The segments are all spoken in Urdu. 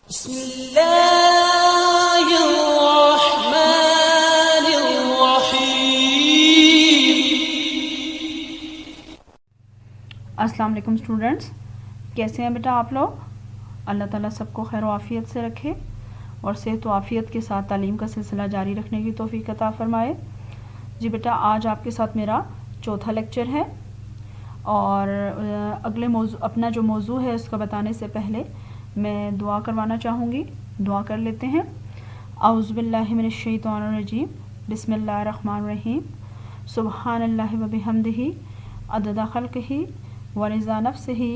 بسم اللہ الرحمن الرحیم۔ السلام علیکم اسٹوڈنٹس، کیسے ہیں بیٹا آپ لوگ؟ اللہ تعالیٰ سب کو خیر و عافیت سے رکھے اور صحت و عافیت کے ساتھ تعلیم کا سلسلہ جاری رکھنے کی توفیق عطا فرمائے۔ جی بیٹا، آج آپ کے ساتھ میرا چوتھا لیکچر ہے اور اگلے موضوع اپنا جو موضوع ہے اس کا بتانے سے پہلے میں دعا کروانا چاہوں گی۔ دعا کر لیتے ہیں۔ اعوذ باللہ من الشیطان الرجیم، بسم اللہ الرحمن الرحیم۔ سبحان اللہ و بحمدہ عدد خلقہ ورضا نفسہ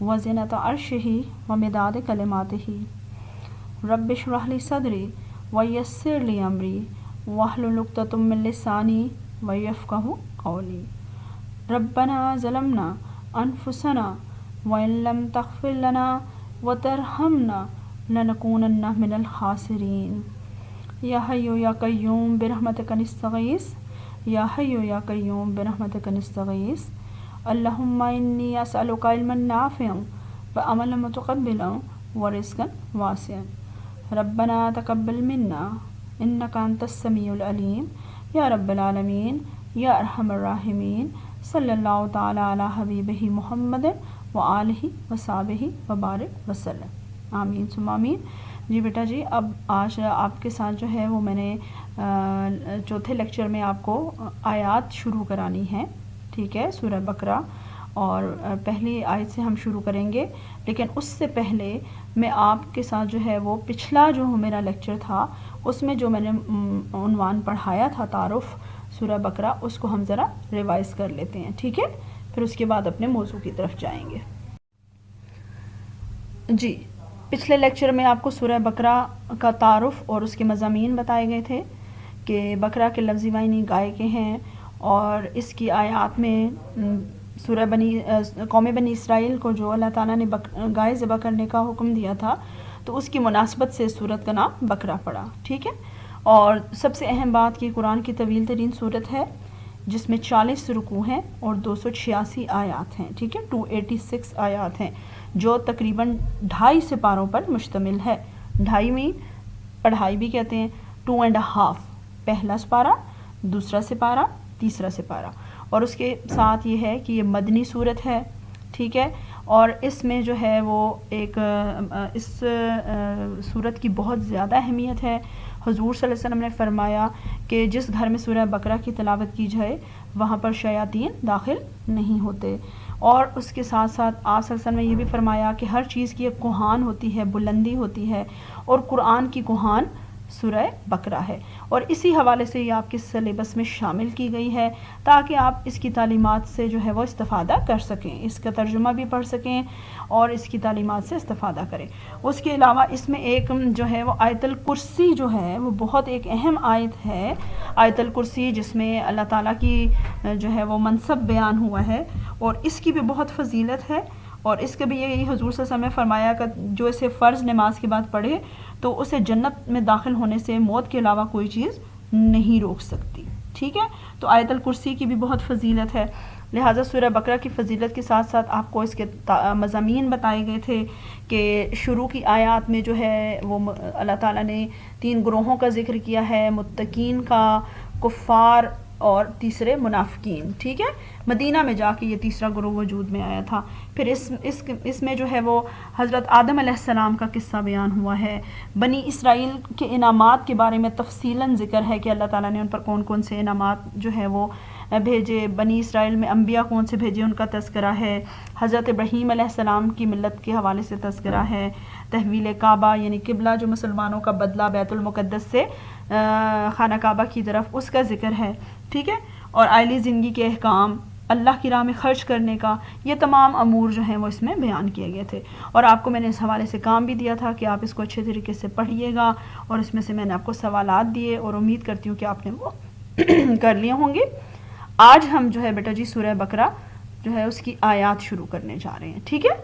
وزنۃ عرشہ ومداد کلماتہ۔ رب اشرح لی صدری ویسر لی امری واحلل عقدۃ من لسانی ویفقہوا قولی۔ ربنا ظلمنا انفسنا وان لم تغفر لنا وترحمنا لنکونن من الخاسرین۔ یا حی یا قیوم برحمتک نستغیث، یا حی یا قیوم برحمتک نستغیث۔ اللہم انی اسألک علما نافعا وعملا متقبلا ورزقا واسعا۔ ربنا تقبل منا انک انت السمیع العلیم۔ یا رب العالمین یا ارحم الراحمین، صلی اللہ تعالی علی حبیبہ محمد وآلہ وصحبہ وبارک وسلم، آمین ثم آمین۔ جی بیٹا جی، اب آج آپ کے ساتھ جو ہے وہ میں نے چوتھے لیکچر میں آپ کو آیات شروع کرانی ہے، ٹھیک ہے، سورہ بقرہ، اور پہلی آیت سے ہم شروع کریں گے۔ لیکن اس سے پہلے میں آپ کے ساتھ جو ہے وہ پچھلا جو میرا لیکچر تھا اس میں جو میں نے عنوان پڑھایا تھا تعارف سورہ بقرہ، اس کو ہم ذرا ریوائز کر لیتے ہیں، ٹھیک ہے، پھر اس کے بعد اپنے موضوع کی طرف جائیں گے۔ جی، پچھلے لیکچر میں آپ کو سورہ بقرہ کا تعارف اور اس کے مضامین بتائے گئے تھے کہ بقرہ کے لفظی معنی گائے کے ہیں، اور اس کی آیات میں قوم بنی اسرائیل کو جو اللہ تعالیٰ نے گائے ذبح کرنے کا حکم دیا تھا تو اس کی مناسبت سے سورت کا نام بقرہ پڑا، ٹھیک ہے۔ اور سب سے اہم بات کہ قرآن کی طویل ترین سورت ہے جس میں 40 رکوع ہیں اور 286 آیات ہیں، ٹھیک ہے، 286 آیات ہیں جو تقریباً 2.5 سپاروں پر مشتمل ہے۔ 2.5 میں پڑھائی بھی کہتے ہیں، 2.5، پہلا سپارہ، دوسرا سپارہ، تیسرا سپارہ، اور اس کے ساتھ یہ ہے کہ یہ مدنی صورت ہے، ٹھیک ہے، اور اس میں جو ہے وہ ایک اس صورت کی بہت زیادہ اہمیت ہے۔ حضور صلی اللہ علیہ وسلم نے فرمایا کہ جس گھر میں سورہ بقرہ کی تلاوت کی جائے وہاں پر شیاطین داخل نہیں ہوتے، اور اس کے ساتھ ساتھ آپ صلی اللہ علیہ وسلم نے یہ بھی فرمایا کہ ہر چیز کی ایک کوہان ہوتی ہے، بلندی ہوتی ہے، اور قرآن کی کوہان سورہ بقرہ ہے، اور اسی حوالے سے یہ آپ کے سلیبس میں شامل کی گئی ہے تاکہ آپ اس کی تعلیمات سے جو ہے وہ استفادہ کر سکیں، اس کا ترجمہ بھی پڑھ سکیں اور اس کی تعلیمات سے استفادہ کریں۔ اس کے علاوہ اس میں ایک جو ہے وہ آیت الکرسی جو ہے وہ بہت ایک اہم آیت ہے، آیت الکرسی، جس میں اللہ تعالیٰ کی جو ہے وہ منصب بیان ہوا ہے، اور اس کی بھی بہت فضیلت ہے، اور اس کے بھی یہی حضور صلی اللہ علیہ وسلم نے فرمایا کہ جو اسے فرض نماز کے بعد پڑھے تو اسے جنت میں داخل ہونے سے موت کے علاوہ کوئی چیز نہیں روک سکتی، ٹھیک ہے۔ تو آیت الکرسی کی بھی بہت فضیلت ہے، لہٰذا سورہ بقرہ کی فضیلت کے ساتھ ساتھ آپ کو اس کے مضامین بتائے گئے تھے کہ شروع کی آیات میں جو ہے وہ اللہ تعالیٰ نے 3 گروہوں کا ذکر کیا ہے، متقین کا، کفار اور تیسرے منافقین، ٹھیک ہے۔ مدینہ میں جا کے یہ تیسرا گروہ وجود میں آیا تھا۔ پھر اس میں جو ہے وہ حضرت آدم علیہ السلام کا قصہ بیان ہوا ہے، بنی اسرائیل کے انعامات کے بارے میں تفصیلاً ذکر ہے کہ اللہ تعالیٰ نے ان پر کون کون سے انعامات جو ہے وہ بھیجے، بنی اسرائیل میں انبیاء کون سے بھیجے ان کا تذکرہ ہے، حضرت ابراہیم علیہ السلام کی ملت کے حوالے سے تذکرہ ہے، تحویل کعبہ یعنی قبلہ جو مسلمانوں کا بدلہ بیت المقدس سے خانہ کعبہ کی طرف، اس کا ذکر ہے، ٹھیک ہے، اور عائلی زندگی کے احکام، اللہ کی راہ میں خرچ کرنے کا، یہ تمام امور جو ہیں وہ اس میں بیان کیے گئے تھے، اور آپ کو میں نے اس حوالے سے کام بھی دیا تھا کہ آپ اس کو اچھے طریقے سے پڑھیے گا، اور اس میں سے میں نے آپ کو سوالات دیے اور امید کرتی ہوں کہ آپ نے وہ کر لیے ہوں گے۔ آج ہم جو ہے بیٹا جی سورہ بقرہ جو ہے اس کی آیات شروع کرنے جا رہے ہیں، ٹھیک ہے۔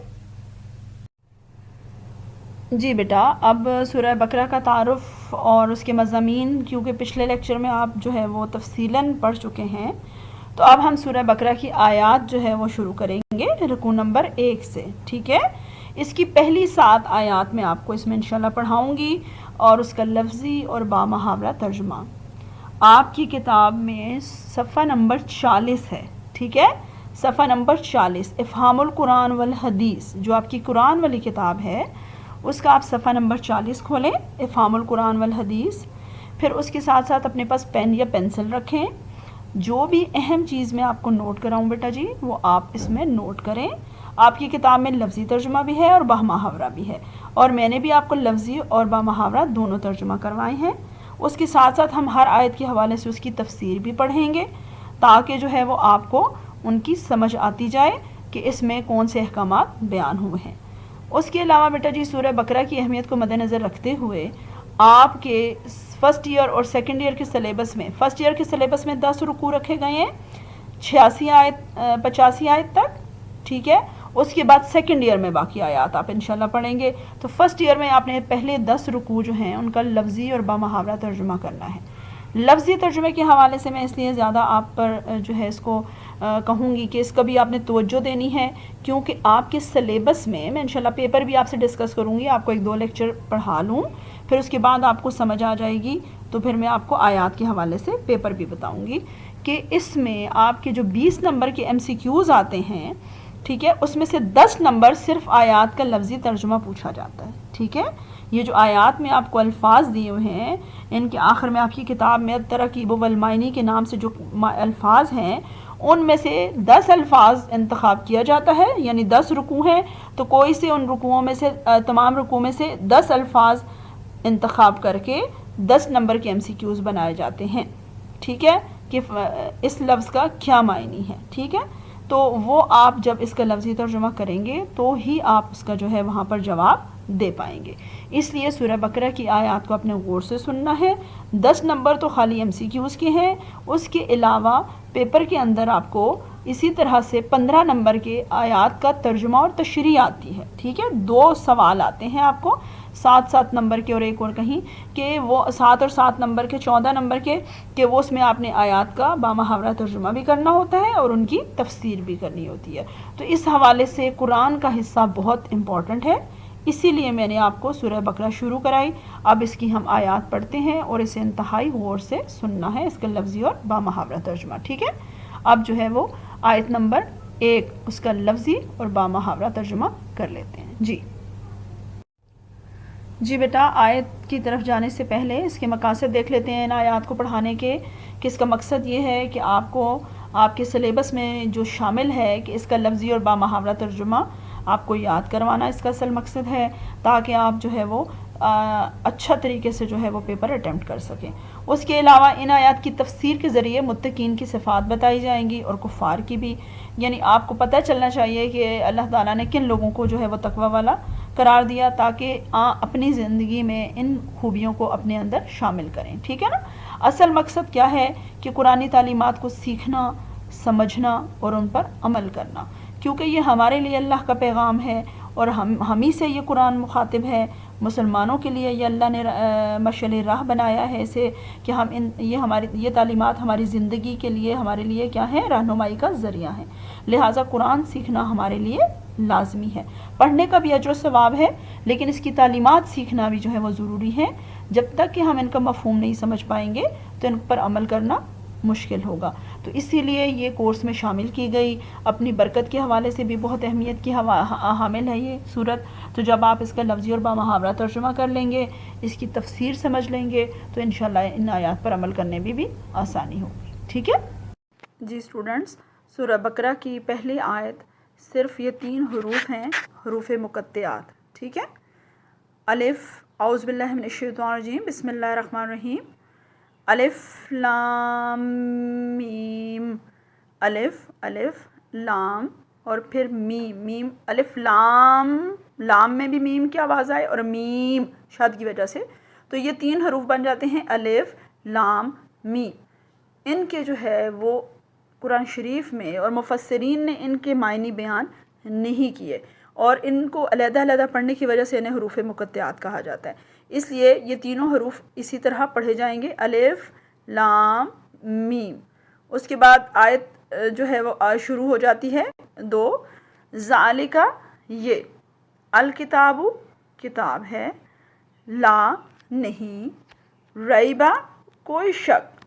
جی بیٹا، اب سورہ بقرہ کا تعارف اور اس کے مضامین کیونکہ پچھلے لیکچر میں آپ جو ہے وہ تفصیلاً پڑھ چکے ہیں، تو اب ہم سورہ بقرہ کی آیات جو ہے وہ شروع کریں گے رکوع نمبر 1 سے، ٹھیک ہے۔ اس کی پہلی 7 آیات میں آپ کو اس میں انشاءاللہ پڑھاؤں گی اور اس کا لفظی اور بامحاورہ ترجمہ آپ کی کتاب میں صفحہ نمبر 40 ہے، ٹھیک ہے، صفحہ نمبر 40 افہام القرآن والحدیث، جو آپ کی قرآن والی کتاب ہے اس کا آپ صفحہ نمبر 40 کھولیں، افہام القرآن والحدیث۔ پھر اس کے ساتھ ساتھ اپنے پاس پین یا پینسل رکھیں، جو بھی اہم چیز میں آپ کو نوٹ کراؤں بیٹا جی وہ آپ اس میں نوٹ کریں۔ آپ کی کتاب میں لفظی ترجمہ بھی ہے اور بامحاورہ بھی ہے، اور میں نے بھی آپ کو لفظی اور بامحاورہ دونوں ترجمہ کروائے ہیں۔ اس کے ساتھ ساتھ ہم ہر آیت کے حوالے سے اس کی تفسیر بھی پڑھیں گے تاکہ جو ہے وہ آپ کو ان کی سمجھ آتی جائے کہ اس میں کون سے احکامات بیان ہوئے ہیں۔ اس کے علاوہ بیٹا جی سورہ بقرہ کی اہمیت کو مد نظر رکھتے ہوئے آپ کے فرسٹ ایئر اور سیکنڈ ایئر کے سلیبس میں، فرسٹ ایئر کے سلیبس میں 10 رکوع رکھے گئے ہیں 85 آیت تک، ٹھیک ہے۔ اس کے بعد سیکنڈ ایئر میں باقی آیات آپ انشاءاللہ پڑھیں گے۔ تو فرسٹ ایئر میں آپ نے پہلے 10 رکوع جو ہیں ان کا لفظی اور بامحاورہ ترجمہ کرنا ہے۔ لفظی ترجمے کے حوالے سے میں اس لیے زیادہ آپ پر جو ہے اس کو کہوں گی کہ اس کا بھی آپ نے توجہ دینی ہے، کیونکہ آپ کے سلیبس میں انشاءاللہ پیپر بھی آپ سے ڈسکس کروں گی، آپ کو 1-2 لیکچر پڑھا لوں، پھر اس کے بعد آپ کو سمجھ آ جائے گی تو پھر میں آپ کو آیات کے حوالے سے پیپر بھی بتاؤں گی کہ اس میں آپ کے جو 20 نمبر کے MCQs آتے ہیں، ٹھیک ہے، اس میں سے 10 نمبر صرف آیات کا لفظی ترجمہ پوچھا جاتا ہے، ٹھیک ہے۔ یہ جو آیات میں آپ کو الفاظ دیے ہوئے ہیں ان کے آخر میں آپ کی کتاب میں التراکیب والمعانی کے نام سے جو الفاظ ہیں ان میں سے 10 الفاظ انتخاب کیا جاتا ہے، یعنی 10 رکوع ہیں تو کوئی سے ان رکوعوں میں سے تمام رکوع میں سے 10 الفاظ انتخاب کر کے 10 نمبر کے MCQs بنائے جاتے ہیں، ٹھیک ہے، کہ اس لفظ کا کیا معنی ہے، ٹھیک ہے۔ تو وہ آپ جب اس کا لفظی ترجمہ کریں گے تو ہی آپ اس کا جو ہے وہاں پر جواب دے پائیں گے۔ اس لیے سورہ بقرہ کی آیات کو اپنے غور سے سننا ہے۔ 10 نمبر تو خالی MCQs کے ہیں، اس کے علاوہ پیپر کے اندر آپ کو اسی طرح سے 15 نمبر کے آیات کا ترجمہ اور تشریح آتی ہے، ٹھیک ہے۔ 2 سوال آتے ہیں آپ کو 7 نمبر کے اور ایک اور کہیں کہ وہ 7 اور 7 نمبر کے 14 نمبر کے کہ وہ اس میں آپ نے آیات کا بامحاورہ ترجمہ بھی کرنا ہوتا ہے اور ان کی تفسیر بھی کرنی ہوتی ہے۔ تو اس حوالے سے قرآن کا حصہ بہت امپورٹنٹ ہے، اسی لیے میں نے آپ کو سورہ بقرہ شروع کرائی۔ اب اس کی ہم آیات پڑھتے ہیں اور اسے انتہائی غور سے سننا ہے، اس کا لفظی اور بامحاورہ ترجمہ، ٹھیک ہے۔ اب جو ہے وہ آیت نمبر 1 اس کا لفظی اور بامحاورہ ترجمہ کر لیتے ہیں۔ جی بیٹا، آیت کی طرف جانے سے پہلے اس کے مقاصد دیکھ لیتے ہیں ان آیات کو پڑھانے کے، کہ اس کا مقصد یہ ہے کہ آپ کو آپ کے سلیبس میں جو شامل ہے کہ اس کا لفظی اور بامحاورہ ترجمہ آپ کو یاد کروانا اس کا اصل مقصد ہے، تاکہ آپ جو ہے وہ اچھا طریقے سے جو ہے وہ پیپر اٹیمپٹ کر سکیں۔ اس کے علاوہ ان آیات کی تفسیر کے ذریعے متقین کی صفات بتائی جائیں گی اور کفار کی بھی، یعنی آپ کو پتہ چلنا چاہیے کہ اللہ تعالیٰ نے کن لوگوں کو جو ہے وہ تقوی والا قرار دیا، تاکہ اپنی زندگی میں ان خوبیوں کو اپنے اندر شامل کریں، ٹھیک ہے نا۔ اصل مقصد کیا ہے کہ قرآنی تعلیمات کو سیکھنا، سمجھنا اور ان پر عمل کرنا، کیونکہ یہ ہمارے لیے اللہ کا پیغام ہے اور ہم ہی سے یہ قرآن مخاطب ہے۔ مسلمانوں کے لیے یہ اللہ نے مشعل راہ بنایا ہے اسے کہ ہم یہ تعلیمات ہماری زندگی کے لیے ہمارے لیے کیا ہے، رہنمائی کا ذریعہ ہے۔ لہٰذا قرآن سیکھنا ہمارے لیے لازمی ہے، پڑھنے کا بھی اجر و ثواب ہے، لیکن اس کی تعلیمات سیکھنا بھی جو ہے وہ ضروری ہے۔ جب تک کہ ہم ان کا مفہوم نہیں سمجھ پائیں گے تو ان پر عمل کرنا مشکل ہوگا۔ تو اسی لیے یہ کورس میں شامل کی گئی، اپنی برکت کے حوالے سے بھی بہت اہمیت کی حامل ہے یہ صورت۔ تو جب آپ اس کا لفظی اور بامحاورہ ترجمہ کر لیں گے، اس کی تفسیر سمجھ لیں گے تو انشاءاللہ ان آیات پر عمل کرنے میں بھی آسانی ہوگی، ٹھیک ہے جی اسٹوڈنٹس۔ سورہ بقرہ کی پہلی آیت صرف یہ 3 حروف ہیں، حروف مقطعات، ٹھیک ہے۔ الف، اعوذ باللہ من الشیطان الرجیم، بسم اللہ الرحمن الرحیم۔ الف لام میم، الف لام اور پھر میم، الف لام، لام میں بھی میم کی آواز آئے اور میم شاد کی وجہ سے، تو یہ 3 حروف بن جاتے ہیں الف لام میم۔ ان کے جو ہے وہ قرآن شریف میں اور مفسرین نے ان کے معنی بیان نہیں کیے، اور ان کو علیحدہ علیحدہ پڑھنے کی وجہ سے انہیں حروف مقطعات کہا جاتا ہے۔ اس لیے یہ تینوں حروف اسی طرح پڑھے جائیں گے، الف لام میم۔ اس کے بعد آیت جو ہے وہ شروع ہو جاتی ہے 2 ذالکا، یہ الکتابو کتاب ہے، لا نہیں، ریبہ کوئی شک،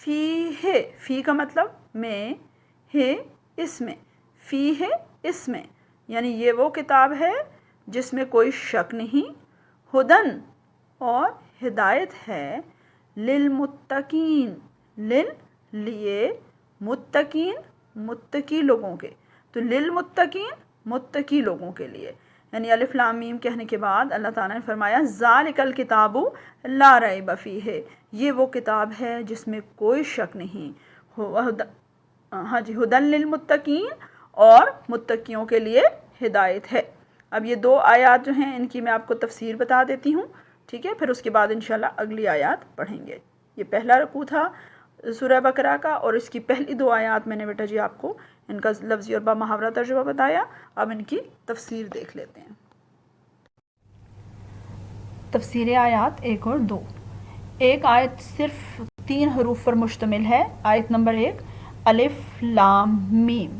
فی ہے فی کا مطلب میں، ہے اس میں، فی ہے اس میں، یعنی یہ وہ کتاب ہے جس میں کوئی شک نہیں، ہدن اور ہدایت ہے، للمتقین لل لیے، متقین متقی لوگوں کے، تو للمتقین متقی لوگوں کے لیے، یعنی الف لام میم کہنے کے بعد اللہ تعالیٰ نے فرمایا ذالک الکتاب لا ریب فیہ، یہ وہ کتاب ہے جس میں کوئی شک نہیں، ہاں جی، ہدن للمتقین اور متقیوں کے لیے ہدایت ہے۔ اب یہ دو آیات جو ہیں ان کی میں آپ کو تفسیر بتا دیتی ہوں، ٹھیک ہے، پھر اس کے بعد انشاءاللہ اگلی آیات پڑھیں گے۔ یہ پہلا رکوع تھا سورہ بقرہ کا، اور اس کی پہلی دو آیات میں نے بیٹا جی آپ کو ان کا لفظی اور بامحاورہ ترجمہ بتایا، اب ان کی تفسیر دیکھ لیتے ہیں۔ تفسیر آیات 1 اور 2۔ ایک آیت صرف 3 حروف پر مشتمل ہے۔ آیت نمبر 1 الف لام میم،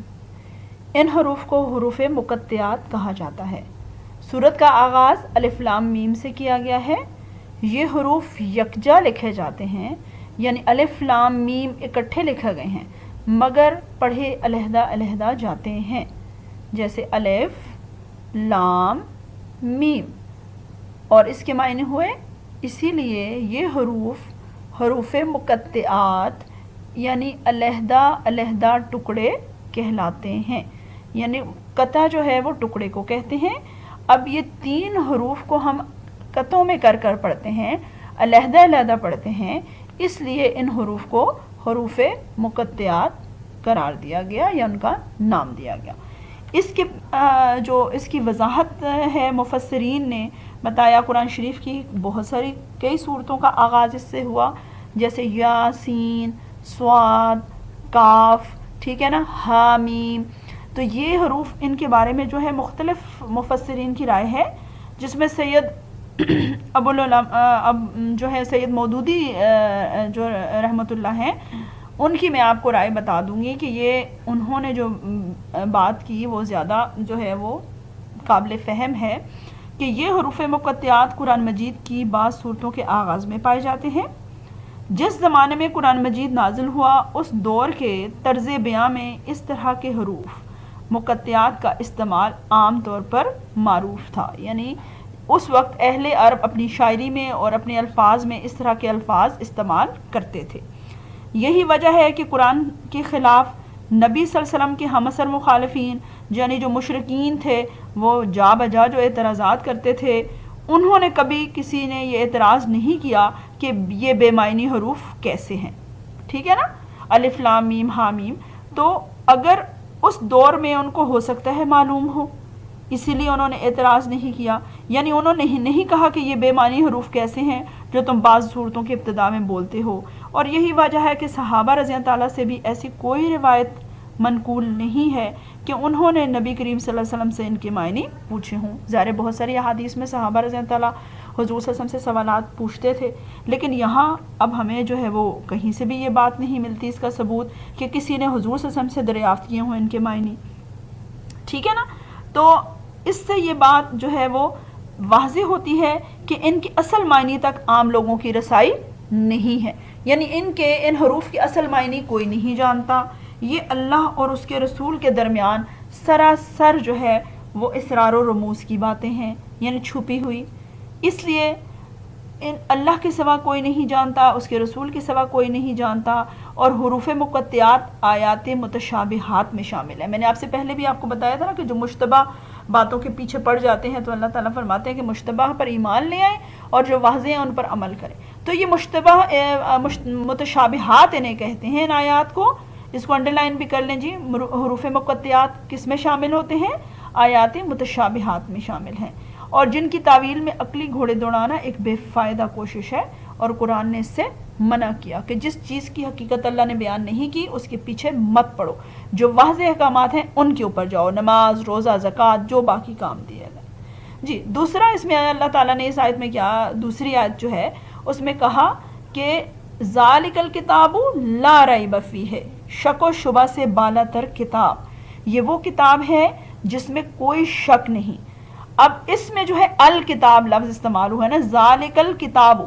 ان حروف کو حروف مقطعات کہا جاتا ہے۔ سورت کا آغاز الف لام میم سے کیا گیا ہے۔ یہ حروف یکجا لکھے جاتے ہیں، یعنی الف لام میم اکٹھے لکھے گئے ہیں مگر پڑھے علیحدہ علیحدہ جاتے ہیں، جیسے الف لام میم، اور اس کے معنی ہوئے اسی لیے یہ حروف مقطعات یعنی علیحدہ علیحدہ ٹکڑے کہلاتے ہیں، یعنی قطع جو ہے وہ ٹکڑے کو کہتے ہیں۔ اب یہ 3 حروف کو ہم قطعوں میں کر کر پڑھتے ہیں، علیحدہ علیحدہ پڑھتے ہیں، اس لیے ان حروف کو حروف مقطعات قرار دیا گیا یا ان کا نام دیا گیا۔ اس کی وضاحت ہے، مفسرین نے بتایا قرآن شریف کی بہت ساری کئی صورتوں کا آغاز اس سے ہوا، جیسے یاسین، صاد، کاف، ٹھیک ہے نا، حامیم، تو یہ حروف ان کے بارے میں جو ہے مختلف مفسرین کی رائے ہے، جس میں سید جو ہے سید مودودی جو رحمۃ اللہ ہیں، ان کی میں آپ کو رائے بتا دوں گی کہ یہ انہوں نے جو بات کی وہ زیادہ جو ہے وہ قابل فہم ہے، کہ یہ حروف مقطعات قرآن مجید کی بعض صورتوں کے آغاز میں پائے جاتے ہیں۔ جس زمانے میں قرآن مجید نازل ہوا اس دور کے طرز بیاں میں اس طرح کے حروف مقطعات کا استعمال عام طور پر معروف تھا، یعنی اس وقت اہل عرب اپنی شاعری میں اور اپنے الفاظ میں اس طرح کے الفاظ استعمال کرتے تھے۔ یہی وجہ ہے کہ قرآن کے خلاف نبی صلی اللہ علیہ وسلم کے ہمعصر مخالفین، یعنی جو مشرکین تھے، وہ جا بجا جو اعتراضات کرتے تھے، انہوں نے کبھی کسی نے یہ اعتراض نہیں کیا کہ یہ بے معنی حروف کیسے ہیں، ٹھیک ہے نا، الف لام میم حامیم، تو اگر اس دور میں ان کو ہو سکتا ہے معلوم ہو، اسی لیے انہوں نے اعتراض نہیں کیا، یعنی انہوں نے نہیں کہا کہ یہ بے معنی حروف کیسے ہیں جو تم بعض صورتوں کے ابتدا میں بولتے ہو۔ اور یہی وجہ ہے کہ صحابہ رضی اللہ تعالیٰ سے بھی ایسی کوئی روایت منقول نہیں ہے کہ انہوں نے نبی کریم صلی اللہ علیہ وسلم سے ان کے معنی پوچھے ہوں۔ ظاہر بہت ساری احادیث میں صحابہ رضی اللہ تعالیٰ حضور صلی اللہ علیہ وسلم سے سوالات پوچھتے تھے، لیکن یہاں اب ہمیں جو ہے وہ کہیں سے بھی یہ بات نہیں ملتی اس کا ثبوت کہ کسی نے حضور صلی اللہ علیہ وسلم سے دریافت کیے ہوں ان کے معنی، ٹھیک ہے نا۔ تو اس سے یہ بات جو ہے وہ واضح ہوتی ہے کہ ان کی اصل معنی تک عام لوگوں کی رسائی نہیں ہے، یعنی ان حروف کی اصل معنی کوئی نہیں جانتا، یہ اللہ اور اس کے رسول کے درمیان سراسر جو ہے وہ اسرار و رموز کی باتیں ہیں، یعنی چھپی ہوئی، اس لیے اللہ کے سوا کوئی نہیں جانتا، اس کے رسول کے سوا کوئی نہیں جانتا، اور حروف مقطعات آیات متشابہات میں شامل ہے۔ میں نے آپ سے پہلے بھی آپ کو بتایا تھا نا کہ جو مشتبہ باتوں کے پیچھے پڑ جاتے ہیں تو اللہ تعالیٰ فرماتے ہیں کہ مشتبہ پر ایمان لے آئیں اور جو واضح ہیں ان پر عمل کریں، تو یہ متشابہات انہیں کہتے ہیں۔ ان آیات کو اس کو انڈر لائن بھی کر لیں جی، حروف مقطعات کس میں شامل ہوتے ہیں؟ آیات متشابہات میں شامل ہیں، اور جن کی تعویل میں عقلی گھوڑے دوڑانا ایک بے فائدہ کوشش ہے، اور قرآن نے اس سے منع کیا کہ جس چیز کی حقیقت اللہ نے بیان نہیں کی اس کے پیچھے مت پڑو، جو واضح احکامات ہیں ان کے اوپر جاؤ، نماز، روزہ، زکوٰۃ، جو باقی کام دیے گئے۔ جی دوسرا اس میں اللہ تعالیٰ نے اس آیت میں کیا، دوسری آیت جو ہے اس میں کہا کہ ذالک الکتاب لا ریب فیہ، شک و شبہ سے بالا تر کتاب، یہ وہ کتاب ہے جس میں کوئی شک نہیں۔ اب اس میں جو ہے الکتاب لفظ استعمال ہوا ہے نا، ذالک الکتاب،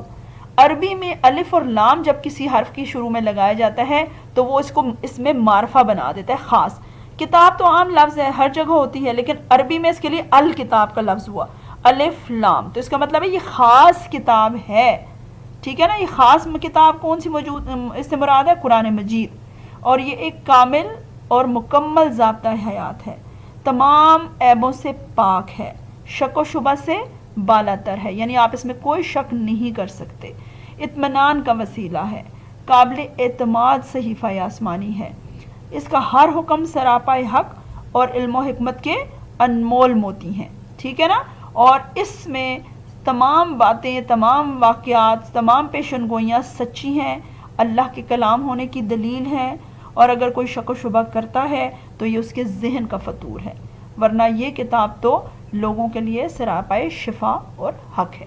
عربی میں الف اور لام جب کسی حرف کی شروع میں لگایا جاتا ہے تو وہ اس میں معرفہ بنا دیتا ہے خاص. کتاب تو عام لفظ ہے، ہر جگہ ہوتی ہے، لیکن عربی میں اس کے لیے الکتاب کا لفظ ہوا، الف لام، تو اس کا مطلب ہے یہ خاص کتاب ہے. ٹھیک ہے نا، یہ خاص کتاب کون سی موجود اس سے مراد ہے؟ قرآن مجید. اور یہ ایک کامل اور مکمل ضابطہ حیات ہے، تمام عیبوں سے پاک ہے، شک و شبہ سے بالاتر ہے، یعنی آپ اس میں کوئی شک نہیں کر سکتے، اطمینان کا وسیلہ ہے، قابل اعتماد صحیفہ آسمانی ہے، اس کا ہر حکم سراپا حق اور علم و حکمت کے انمول موتی ہیں. ٹھیک ہے نا، اور اس میں تمام باتیں، تمام واقعات، تمام پیشن گوئیاں سچی ہیں، اللہ کے کلام ہونے کی دلیل ہے، اور اگر کوئی شک و شبہ کرتا ہے تو یہ اس کے ذہن کا فطور ہے، ورنہ یہ کتاب تو لوگوں کے لیے سراپائے شفا اور حق ہے.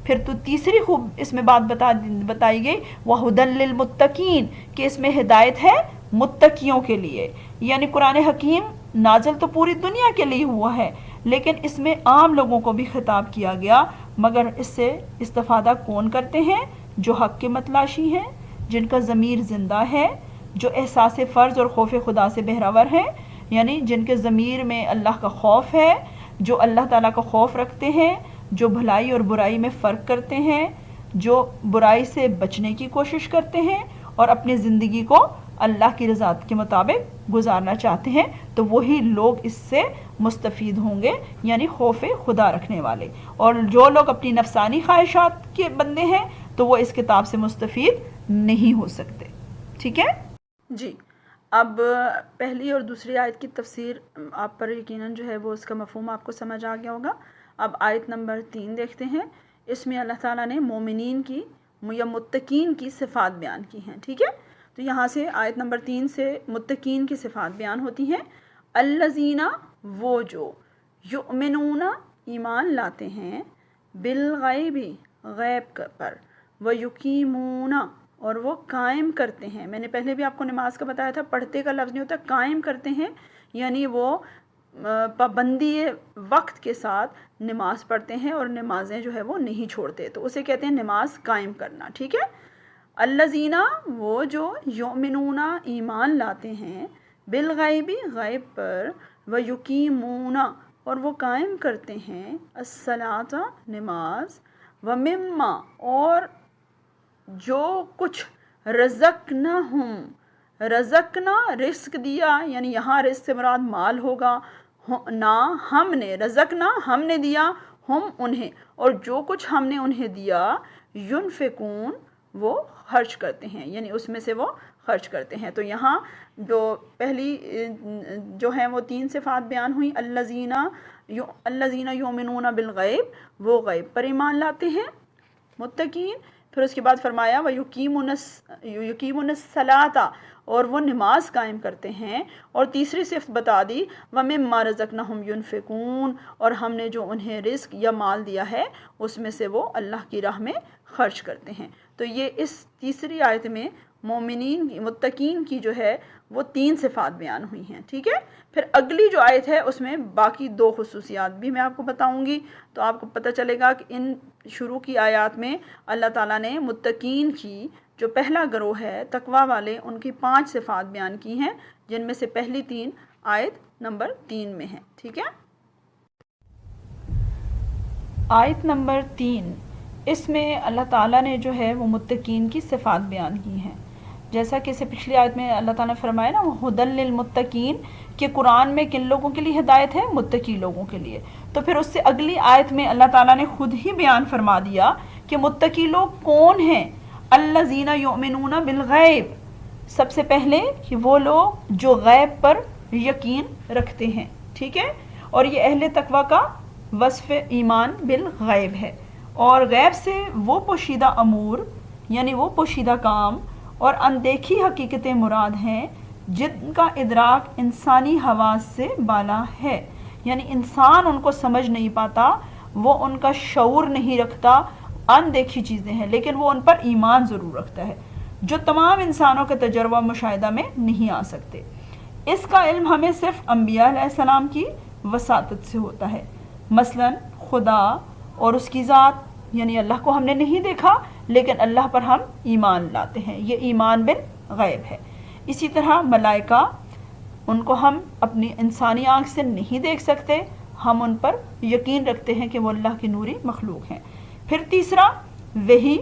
پھر تو تیسری خوب اس میں بات بتائی گئی وَهُدًى لِّلْمُتَّقِينَ، کہ اس میں ہدایت ہے متقیوں کے لیے. یعنی قرآن حکیم نازل تو پوری دنیا کے لیے ہوا ہے، لیکن اس میں عام لوگوں کو بھی خطاب کیا گیا، مگر اس سے استفادہ کون کرتے ہیں؟ جو حق کے متلاشی ہیں، جن کا ضمیر زندہ ہے، جو احساس فرض اور خوف خدا سے بہراور ہیں، یعنی جن کے ضمیر میں اللہ کا خوف ہے، جو اللہ تعالیٰ کا خوف رکھتے ہیں، جو بھلائی اور برائی میں فرق کرتے ہیں، جو برائی سے بچنے کی کوشش کرتے ہیں اور اپنی زندگی کو اللہ کی رضا کے مطابق گزارنا چاہتے ہیں، تو وہی لوگ اس سے مستفید ہوں گے، یعنی خوف خدا رکھنے والے. اور جو لوگ اپنی نفسانی خواہشات کے بندے ہیں تو وہ اس کتاب سے مستفید نہیں ہو سکتے. ٹھیک ہے جی. اب پہلی اور دوسری آیت کی تفسیر آپ پر یقیناً جو ہے وہ اس کا مفہوم آپ کو سمجھ آ گیا ہوگا. اب آیت نمبر 3 دیکھتے ہیں. اس میں اللہ تعالیٰ نے مومنین کی یا متقین کی صفات بیان کی ہیں. ٹھیک ہے، تو یہاں سے آیت نمبر 3 سے متقین کی صفات بیان ہوتی ہیں. الذین، وہ جو، یؤمنون، ایمان لاتے ہیں، بالغیب، غیب پر، ویقیمون، اور وہ قائم کرتے ہیں. میں نے پہلے بھی آپ کو نماز کا بتایا تھا، پڑھتے کا لفظ نہیں ہوتا، قائم کرتے ہیں، یعنی وہ پابندی وقت کے ساتھ نماز پڑھتے ہیں اور نمازیں جو ہے وہ نہیں چھوڑتے، تو اسے کہتے ہیں نماز قائم کرنا. ٹھیک ہے. الذین، وہ جو، یؤمنون، ایمان لاتے ہیں، بالغیب، غیب پر، ویقیمون، اور وہ قائم کرتے ہیں، الصلاۃ، نماز، ومما، اور جو کچھ، رزقناہم، رزقنا، رزق دیا، یعنی یہاں رزق سے مراد مال ہوگا، نہ ہم نے، رزقنا، ہم نے دیا، ہم انہیں، اور جو کچھ ہم نے انہیں دیا، ینفقون، وہ خرچ کرتے ہیں، یعنی اس میں سے وہ خرچ کرتے ہیں. تو یہاں جو پہلی جو ہیں وہ 3 صفات بیان ہوئیں. الذین یؤمنون بالغیب، وہ غیب پر ایمان لاتے ہیں متقین. پھر اس کے بعد فرمایا وَيُقِيمُونَ الصَّلَاةَ، اور وہ نماز قائم کرتے ہیں. اور تیسری صفت بتا دی وَمِمَّا رَزَقْنَاهُمْ يُنْفِقُونَ، اور ہم نے جو انہیں رزق یا مال دیا ہے اس میں سے وہ اللہ کی راہ میں خرچ کرتے ہیں. تو یہ اس تیسری آیت میں مومنین، متقین کی جو ہے وہ 3 صفات بیان ہوئی ہیں. ٹھیک ہے. پھر اگلی جو آیت ہے اس میں باقی 2 خصوصیات بھی میں آپ کو بتاؤں گی، تو آپ کو پتہ چلے گا کہ ان شروع کی آیات میں اللہ تعالیٰ نے متقین کی جو پہلا گروہ ہے تقوی والے، ان کی 5 صفات بیان کی ہیں، جن میں سے پہلی 3 آیت نمبر 3 میں ہیں. ٹھیک ہے. آیت نمبر 3، اس میں اللہ تعالیٰ نے جو ہے وہ متقین کی صفات بیان کی ہیں. جیسا کہ اسے پچھلی آیت میں اللہ تعالیٰ نے فرمایا نا ہدی للمتقین، کہ قرآن میں کن لوگوں کے لیے ہدایت ہے؟ متقی لوگوں کے لیے. تو پھر اس سے اگلی آیت میں اللہ تعالیٰ نے خود ہی بیان فرما دیا کہ متقی لوگ کون ہیں. الذین یؤمنون بالغیب، سب سے پہلے کہ وہ لوگ جو غیب پر یقین رکھتے ہیں. ٹھیک ہے. اور یہ اہل تقوی کا وصف ایمان بالغیب ہے. اور غیب سے وہ پوشیدہ امور، یعنی وہ پوشیدہ کام اور اندیکھی حقیقتیں مراد ہیں جن کا ادراک انسانی حواس سے بالا ہے، یعنی انسان ان کو سمجھ نہیں پاتا، وہ ان کا شعور نہیں رکھتا، اندیکھی چیزیں ہیں، لیکن وہ ان پر ایمان ضرور رکھتا ہے، جو تمام انسانوں کے تجربہ مشاہدہ میں نہیں آ سکتے. اس کا علم ہمیں صرف انبیاء علیہ السلام کی وساطت سے ہوتا ہے. مثلا خدا اور اس کی ذات، یعنی اللہ کو ہم نے نہیں دیکھا لیکن اللہ پر ہم ایمان لاتے ہیں، یہ ایمان بالغیب ہے۔ اسی طرح ملائکہ، ان کو ہم اپنی انسانی آنکھ سے نہیں دیکھ سکتے، ہم ان پر یقین رکھتے ہیں کہ وہ اللہ کی نوری مخلوق ہیں۔ پھر تیسرا وحی،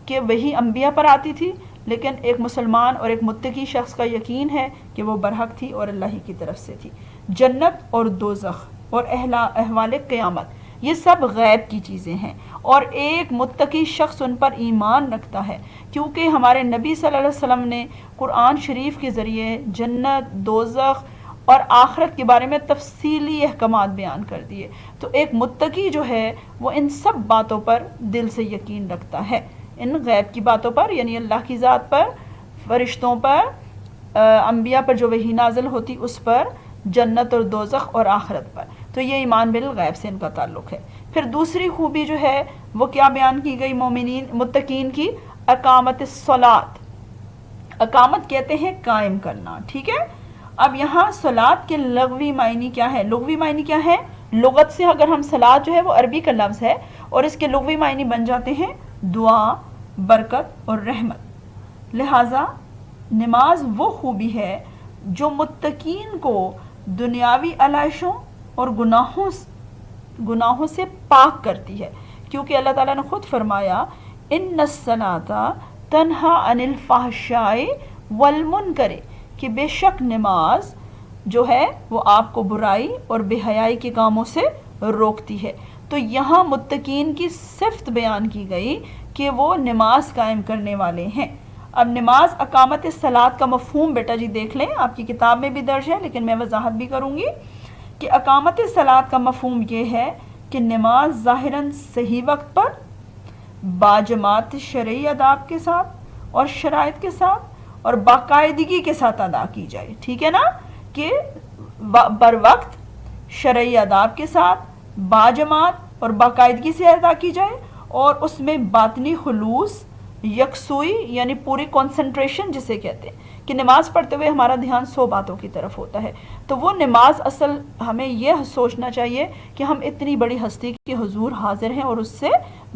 کہ وحی انبیاء پر آتی تھی، لیکن ایک مسلمان اور ایک متقی شخص کا یقین ہے کہ وہ برحق تھی اور اللہ ہی کی طرف سے تھی۔ جنت اور دوزخ اور احوال قیامت، یہ سب غیب کی چیزیں ہیں، اور ایک متقی شخص ان پر ایمان رکھتا ہے، کیونکہ ہمارے نبی صلی اللہ علیہ وسلم نے قرآن شریف کے ذریعے جنت، دوزخ اور آخرت کے بارے میں تفصیلی احکامات بیان کر دیے۔ تو ایک متقی جو ہے وہ ان سب باتوں پر دل سے یقین رکھتا ہے، ان غیب کی باتوں پر، یعنی اللہ کی ذات پر، فرشتوں پر، انبیاء پر جو وحی نازل ہوتی اس پر، جنت اور دوزخ اور آخرت پر۔ تو یہ ایمان بالغیب سے ان کا تعلق ہے۔ پھر دوسری خوبی جو ہے وہ کیا بیان کی گئی مومنین متقین کی؟ اقامت الصلاۃ۔ اقامت کہتے ہیں قائم کرنا، ٹھیک ہے۔ اب یہاں صلاۃ کے لغوی معنی کیا ہے؟ لغوی معنی کیا ہے؟ لغت سے اگر ہم صلاۃ جو ہے وہ عربی کا لفظ ہے، اور اس کے لغوی معنی بن جاتے ہیں دعا، برکت اور رحمت۔ لہٰذا نماز وہ خوبی ہے جو متقین کو دنیاوی علائشوں اور گناہوں سے پاک کرتی ہے، کیونکہ اللہ تعالیٰ نے خود فرمایا ان الصلاۃ تنہا عن الفحشاء والمنکر، کہ بے شک نماز جو ہے وہ آپ کو برائی اور بے حیائی کے کاموں سے روکتی ہے۔ تو یہاں متقین کی صفت بیان کی گئی کہ وہ نماز قائم کرنے والے ہیں۔ اب نماز اقامت الصلاۃ کا مفہوم بیٹا جی دیکھ لیں، آپ کی کتاب میں بھی درج ہے لیکن میں وضاحت بھی کروں گی کہ اقامت الصلاۃ کا مفہوم یہ ہے کہ نماز ظاہراً صحیح وقت پر، باجماعت شرعی آداب کے ساتھ اور شرائط کے ساتھ اور باقاعدگی کے ساتھ ادا کی جائے، ٹھیک ہے نا، کہ بر وقت، شرعی آداب کے ساتھ، باجماعت اور باقاعدگی سے ادا کی جائے، اور اس میں باطنی خلوص، یکسوئی یعنی پوری کنسنٹریشن جسے کہتے ہیں، کہ نماز پڑھتے ہوئے ہمارا دھیان 100 باتوں کی طرف ہوتا ہے۔ تو وہ نماز اصل ہمیں یہ سوچنا چاہیے کہ ہم اتنی بڑی ہستی کے حضور حاضر ہیں اور اس سے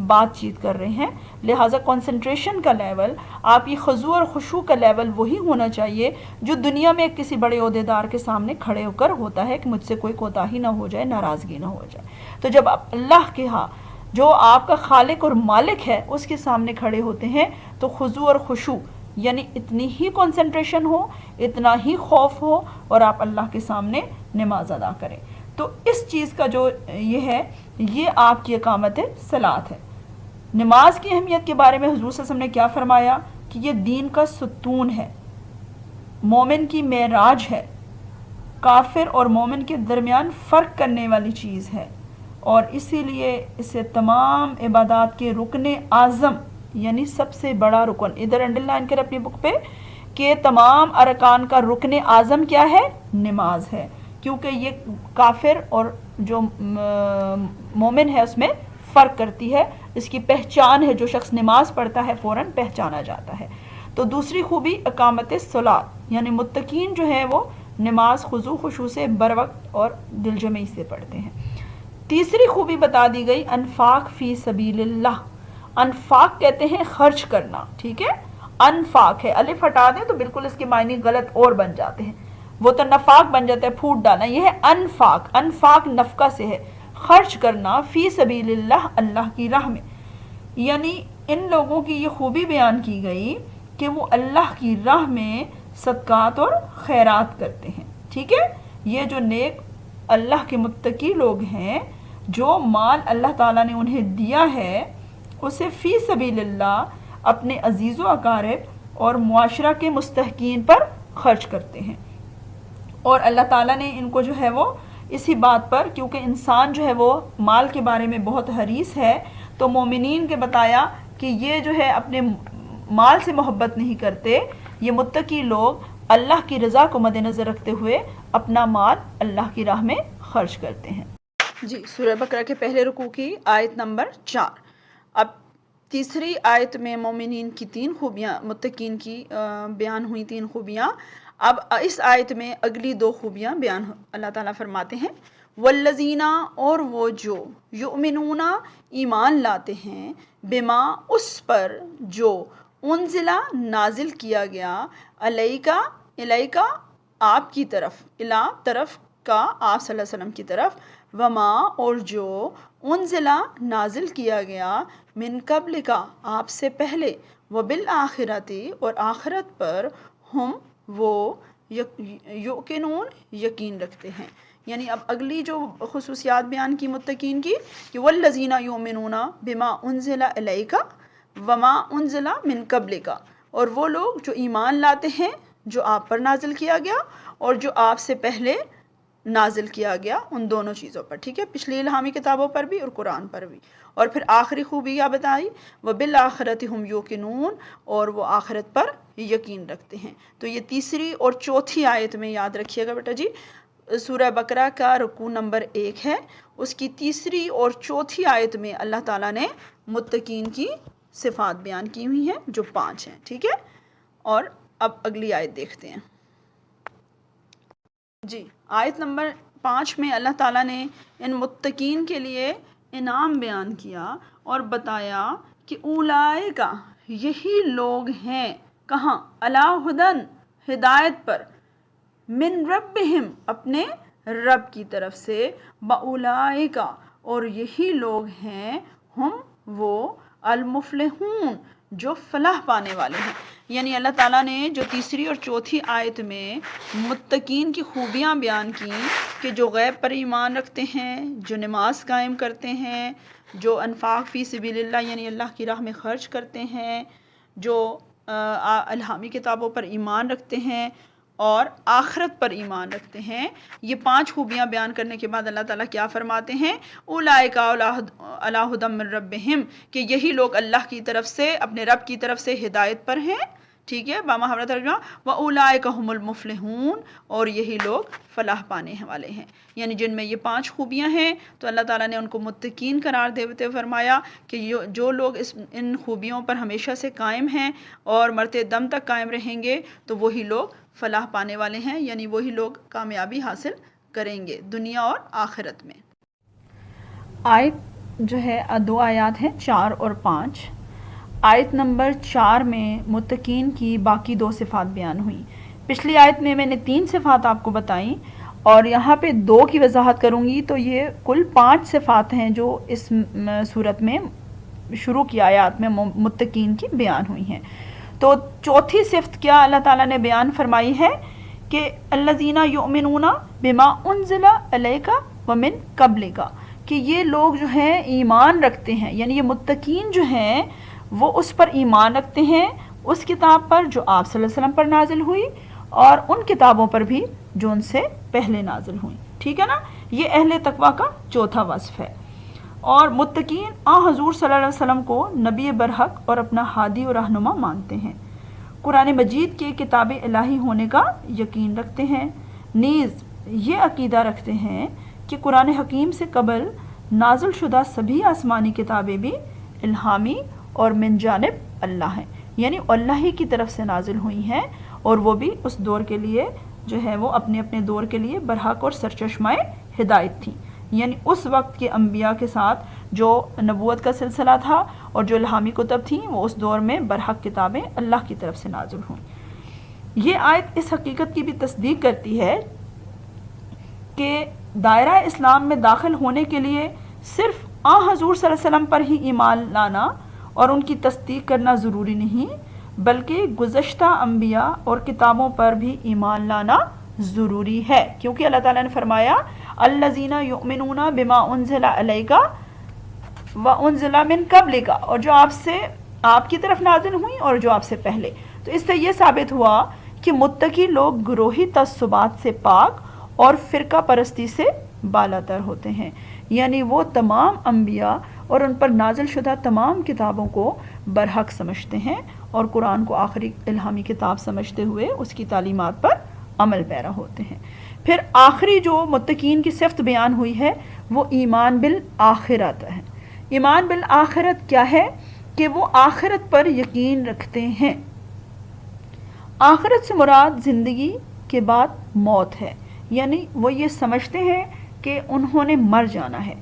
بات چیت کر رہے ہیں، لہٰذا کنسنٹریشن کا لیول، آپ کی خضوع اور خشوع کا لیول وہی ہونا چاہیے جو دنیا میں کسی بڑے عہدیدار کے سامنے کھڑے ہو کر ہوتا ہے کہ مجھ سے کوئی کوتاہی نہ ہو جائے، ناراضگی نہ ہو جائے۔ تو جب آپ اللہ کے ہاں جو آپ کا خالق اور مالک ہے اس کے سامنے کھڑے ہوتے ہیں تو خضوع اور خشوع یعنی اتنی ہی کنسنٹریشن ہو، اتنا ہی خوف ہو، اور آپ اللہ کے سامنے نماز ادا کریں۔ تو اس چیز کا جو یہ ہے، یہ آپ کی اقامت صلاۃ ہے۔ نماز کی اہمیت کے بارے میں حضور صلی اللہ علیہ وسلم نے کیا فرمایا کہ یہ دین کا ستون ہے، مومن کی معراج ہے، کافر اور مومن کے درمیان فرق کرنے والی چیز ہے، اور اسی لیے اسے تمام عبادات کے رکن اعظم یعنی سب سے بڑا رکن، ادھر انڈر لائن کر اپنی بک پہ، کہ تمام ارکان کا رکن اعظم کیا ہے؟ نماز ہے، کیونکہ یہ کافر اور جو مومن ہے اس میں فرق کرتی ہے، اس کی پہچان ہے، جو شخص نماز پڑھتا ہے فوراً پہچانا جاتا ہے۔ تو دوسری خوبی اقامت الصلاۃ، یعنی متقین جو ہے وہ نماز خضوع خشوع سے بر وقت اور دل جمعی سے پڑھتے ہیں۔ تیسری خوبی بتا دی گئی انفاق فی سبیل اللہ۔ انفاق کہتے ہیں خرچ کرنا، ٹھیک ہے، انفاق ہے، الف ہٹا دیں تو بالکل اس کے معنی غلط اور بن جاتے ہیں، وہ تو نفاق بن جاتا ہے، پھوٹ ڈالنا، یہ ہے انفاق۔ انفاق نفقہ سے ہے، خرچ کرنا فی سبیل اللہ، اللہ کی راہ میں، یعنی ان لوگوں کی یہ خوبی بیان کی گئی کہ وہ اللہ کی راہ میں صدقات اور خیرات کرتے ہیں، ٹھیک ہے۔ یہ جو نیک اللہ کے متقی لوگ ہیں، جو مال اللہ تعالیٰ نے انہیں دیا ہے اسے فی سبیل اللہ اپنے عزیز و اقارب اور معاشرہ کے مستحقین پر خرچ کرتے ہیں، اور اللہ تعالیٰ نے ان کو جو ہے وہ اسی بات پر، کیونکہ انسان جو ہے وہ مال کے بارے میں بہت حریص ہے، تو مومنین کے بتایا کہ یہ جو ہے اپنے مال سے محبت نہیں کرتے، یہ متقی لوگ اللہ کی رضا کو مد نظر رکھتے ہوئے اپنا مال اللہ کی راہ میں خرچ کرتے ہیں۔ جی، سورہ بقرہ کے پہلے رکوع کی آیت نمبر 4۔ اب تیسری آیت میں مومنین کی 3 خوبیاں، متقین کی بیان ہوئی 3 خوبیاں۔ اب اس آیت میں اگلی 2 خوبیاں بیان اللہ تعالیٰ فرماتے ہیں، والذین اور وہ جو یؤمنون ایمان لاتے ہیں بما اس پر جو انزلہ نازل کیا گیا الیکا آپ کی طرف، الا طرف کا آپ صلی اللہ علیہ وسلم کی طرف، وما اور جو انزلہ نازل کیا گیا من قبل کا آپ سے پہلے، وبالآخرتی اور آخرت پر، ہم وہ یقینون یقین رکھتے ہیں۔ یعنی اب اگلی جو خصوصیات بیان کی متقین کی کہ والذین یؤمنون بما انزل الیک وما انزل من قبلک، اور وہ لوگ جو ایمان لاتے ہیں جو آپ پر نازل کیا گیا اور جو آپ سے پہلے نازل کیا گیا، ان دونوں چیزوں پر، ٹھیک ہے، پچھلی الہامی کتابوں پر بھی اور قرآن پر بھی۔ اور پھر آخری خوبی کیا بتائی، وبالآخرۃ ہم یوقنون، اور وہ آخرت پر یقین رکھتے ہیں۔ تو یہ تیسری اور چوتھی آیت میں یاد رکھیے گا بیٹا جی، سورہ بقرہ کا رکوع نمبر 1 ہے، اس کی تیسری اور چوتھی آیت میں اللہ تعالیٰ نے متقین کی صفات بیان کی ہوئی ہیں جو 5 ہیں، ٹھیک ہے۔ اور اب اگلی آیت دیکھتے ہیں جی۔ آیت نمبر 5 میں اللہ تعالیٰ نے ان متقین کے لیے انعام بیان کیا اور بتایا کہ اولئکا یہی لوگ ہیں، کہاں، علی ہدن ہدایت پر، من ربہم اپنے رب کی طرف سے، باولئکا اور یہی لوگ ہیں، ہم وہ المفلحون جو فلاح پانے والے ہیں۔ یعنی اللہ تعالیٰ نے جو تیسری اور چوتھی آیت میں متقین کی خوبیاں بیان کی کہ جو غیب پر ایمان رکھتے ہیں، جو نماز قائم کرتے ہیں، جو انفاق فی سبیل اللہ یعنی اللہ کی راہ میں خرچ کرتے ہیں، جو الہامی کتابوں پر ایمان رکھتے ہیں اور آخرت پر ایمان رکھتے ہیں، یہ 5 خوبیاں بیان کرنے کے بعد اللہ تعالیٰ کیا فرماتے ہیں، اولئک علی ھدی من ربہم، کہ یہی لوگ اللہ کی طرف سے، اپنے رب کی طرف سے ہدایت پر ہیں، ٹھیک ہے، بامحاورہ ترجمہ، واولئک ھم المفلحون، اور یہی لوگ فلاح پانے والے ہیں۔ یعنی جن میں یہ 5 خوبیاں ہیں تو اللہ تعالیٰ نے ان کو متقین قرار دیتے فرمایا کہ جو لوگ ان خوبیوں پر ہمیشہ سے قائم ہیں اور مرتے دم تک قائم رہیں گے تو وہی لوگ فلاح پانے والے ہیں، یعنی وہی لوگ کامیابی حاصل کریں گے دنیا اور آخرت میں۔ آیت جو ہے 2 آیات ہیں 4 اور 5۔ آیت نمبر 4 میں متقین کی باقی 2 صفات بیان ہوئیں۔ پچھلی آیت میں نے 3 صفات آپ کو بتائیں اور یہاں پہ 2 کی وضاحت کروں گی، تو یہ کل 5 صفات ہیں جو اس صورت میں شروع کی آیات میں متقین کی بیان ہوئی ہیں۔ تو چوتھی صفت کیا اللہ تعالیٰ نے بیان فرمائی ہے کہ الذین یؤمنون بما انزل الیک ومن قبلک، کہ یہ لوگ جو ہیں ایمان رکھتے ہیں، یعنی یہ متقین جو ہیں وہ اس پر ایمان رکھتے ہیں، اس کتاب پر جو آپ صلی اللہ علیہ وسلم پر نازل ہوئی اور ان کتابوں پر بھی جو ان سے پہلے نازل ہوئی، ٹھیک ہے نا۔ یہ اہل تقویٰ کا چوتھا وصف ہے۔ اور متقین حضور صلی اللہ علیہ وسلم کو نبی برحق اور اپنا ہادی و رہنما مانتے ہیں، قرآن مجید کے کتاب الہی ہونے کا یقین رکھتے ہیں، نیز یہ عقیدہ رکھتے ہیں کہ قرآن حکیم سے قبل نازل شدہ سبھی آسمانی کتابیں بھی الہامی اور من جانب اللہ ہیں، یعنی اللہ ہی کی طرف سے نازل ہوئی ہیں، اور وہ بھی اس دور کے لیے جو ہے وہ اپنے اپنے دور کے لیے برحق اور سرچشمہ ہدایت تھی۔ یعنی اس وقت کے انبیاء کے ساتھ جو نبوت کا سلسلہ تھا اور جو الہامی کتب تھیں وہ اس دور میں برحق کتابیں اللہ کی طرف سے نازل ہوئیں۔ یہ آیت اس حقیقت کی بھی تصدیق کرتی ہے کہ دائرہ اسلام میں داخل ہونے کے لیے صرف حضور صلی اللہ علیہ وسلم پر ہی ایمان لانا اور ان کی تصدیق کرنا ضروری نہیں، بلکہ گزشتہ انبیاء اور کتابوں پر بھی ایمان لانا ضروری ہے، کیونکہ اللہ تعالیٰ نے فرمایا الذین یؤمنون بما انزل الیک وانزل من قبلک، اور جو آپ کی طرف نازل ہوئی اور جو آپ سے پہلے۔ تو اس سے یہ ثابت ہوا کہ متقی لوگ گروہی تعصبات سے پاک اور فرقہ پرستی سے بالاتر ہوتے ہیں، یعنی وہ تمام انبیاء اور ان پر نازل شدہ تمام کتابوں کو برحق سمجھتے ہیں اور قرآن کو آخری الہامی کتاب سمجھتے ہوئے اس کی تعلیمات پر عمل پیرا ہوتے ہیں۔ پھر آخری جو متقین کی صفت بیان ہوئی ہے وہ ایمان بالآخرت ہے۔ ایمان بالآخرت کیا ہے کہ وہ آخرت پر یقین رکھتے ہیں۔ آخرت سے مراد زندگی کے بعد موت ہے، یعنی وہ یہ سمجھتے ہیں کہ انہوں نے مر جانا ہے،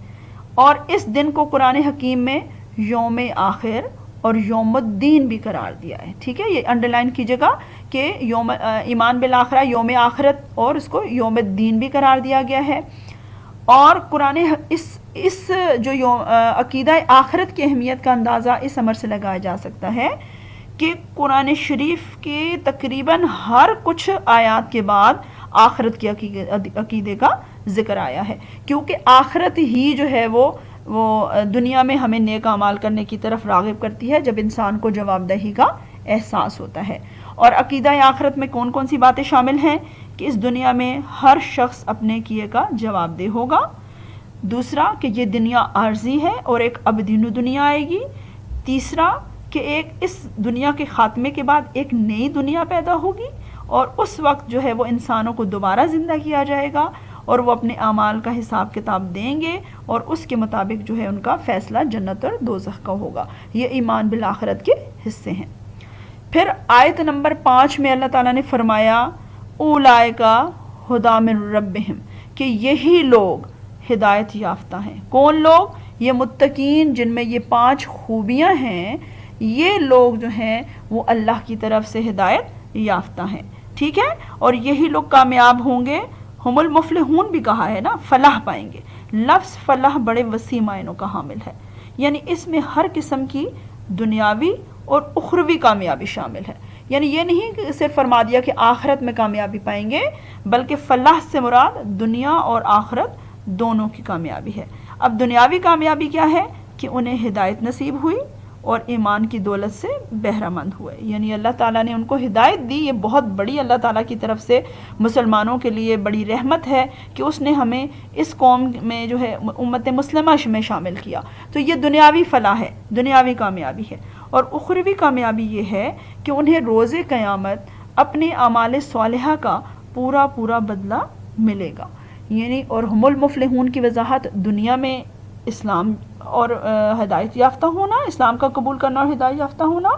اور اس دن کو قرآن حکیم میں یوم آخر اور یوم الدین بھی قرار دیا ہے. ٹھیک ہے، یہ انڈرلائن کیجیے گا کہ یوم ایمان بالآخرہ، یوم آخرت، اور اس کو یوم الدین بھی قرار دیا گیا ہے. اور قرآن اس جو عقیدہ آخرت کی اہمیت کا اندازہ اس امر سے لگایا جا سکتا ہے کہ قرآن شریف کے تقریباً ہر کچھ آیات کے بعد آخرت کے عقیدے کا ذکر آیا ہے، کیونکہ آخرت ہی جو ہے وہ دنیا میں ہمیں نیک اعمال کرنے کی طرف راغب کرتی ہے، جب انسان کو جواب دہی کا احساس ہوتا ہے. اور عقیدہ آخرت میں کون کون سی باتیں شامل ہیں کہ اس دنیا میں ہر شخص اپنے کیے کا جواب دہ ہوگا. دوسرا کہ یہ دنیا عارضی ہے اور ایک ابدی دنیا آئے گی. تیسرا کہ ایک اس دنیا کے خاتمے کے بعد ایک نئی دنیا پیدا ہوگی، اور اس وقت جو ہے وہ انسانوں کو دوبارہ زندہ کیا جائے گا اور وہ اپنے اعمال کا حساب کتاب دیں گے، اور اس کے مطابق جو ہے ان کا فیصلہ جنت اور دوزخ کا ہوگا. یہ ایمان بالآخرت کے حصے ہیں. پھر آیت نمبر 5 میں اللہ تعالیٰ نے فرمایا اولئک ھدی من ربہم، کہ یہی لوگ ہدایت یافتہ ہیں. کون لوگ؟ یہ متقین جن میں یہ 5 خوبیاں ہیں، یہ لوگ جو ہیں وہ اللہ کی طرف سے ہدایت یافتہ ہیں. ٹھیک ہے، اور یہی لوگ کامیاب ہوں گے. ہم المفلحون بھی کہا ہے نا، فلاح پائیں گے. لفظ فلاح بڑے وسیع معنوں کا حامل ہے، یعنی اس میں ہر قسم کی دنیاوی اور اخروی کامیابی شامل ہے. یعنی یہ نہیں کہ صرف فرما دیا کہ آخرت میں کامیابی پائیں گے، بلکہ فلاح سے مراد دنیا اور آخرت دونوں کی کامیابی ہے. اب دنیاوی کامیابی کیا ہے؟ کہ انہیں ہدایت نصیب ہوئی اور ایمان کی دولت سے بہرہ مند ہوئے. یعنی اللہ تعالیٰ نے ان کو ہدایت دی. یہ بہت بڑی اللہ تعالیٰ کی طرف سے مسلمانوں کے لیے بڑی رحمت ہے کہ اس نے ہمیں اس قوم میں جو ہے امت مسلمہ میں شامل کیا. تو یہ دنیاوی فلاح ہے، دنیاوی کامیابی ہے. اور اخروی کامیابی یہ ہے کہ انہیں روز قیامت اپنے اعمال صالحہ کا پورا بدلہ ملے گا. یعنی اور ہم المفلحون کی وضاحت دنیا میں اسلام اور ہدایت یافتہ ہونا، اسلام کا قبول کرنا اور ہدایت یافتہ ہونا،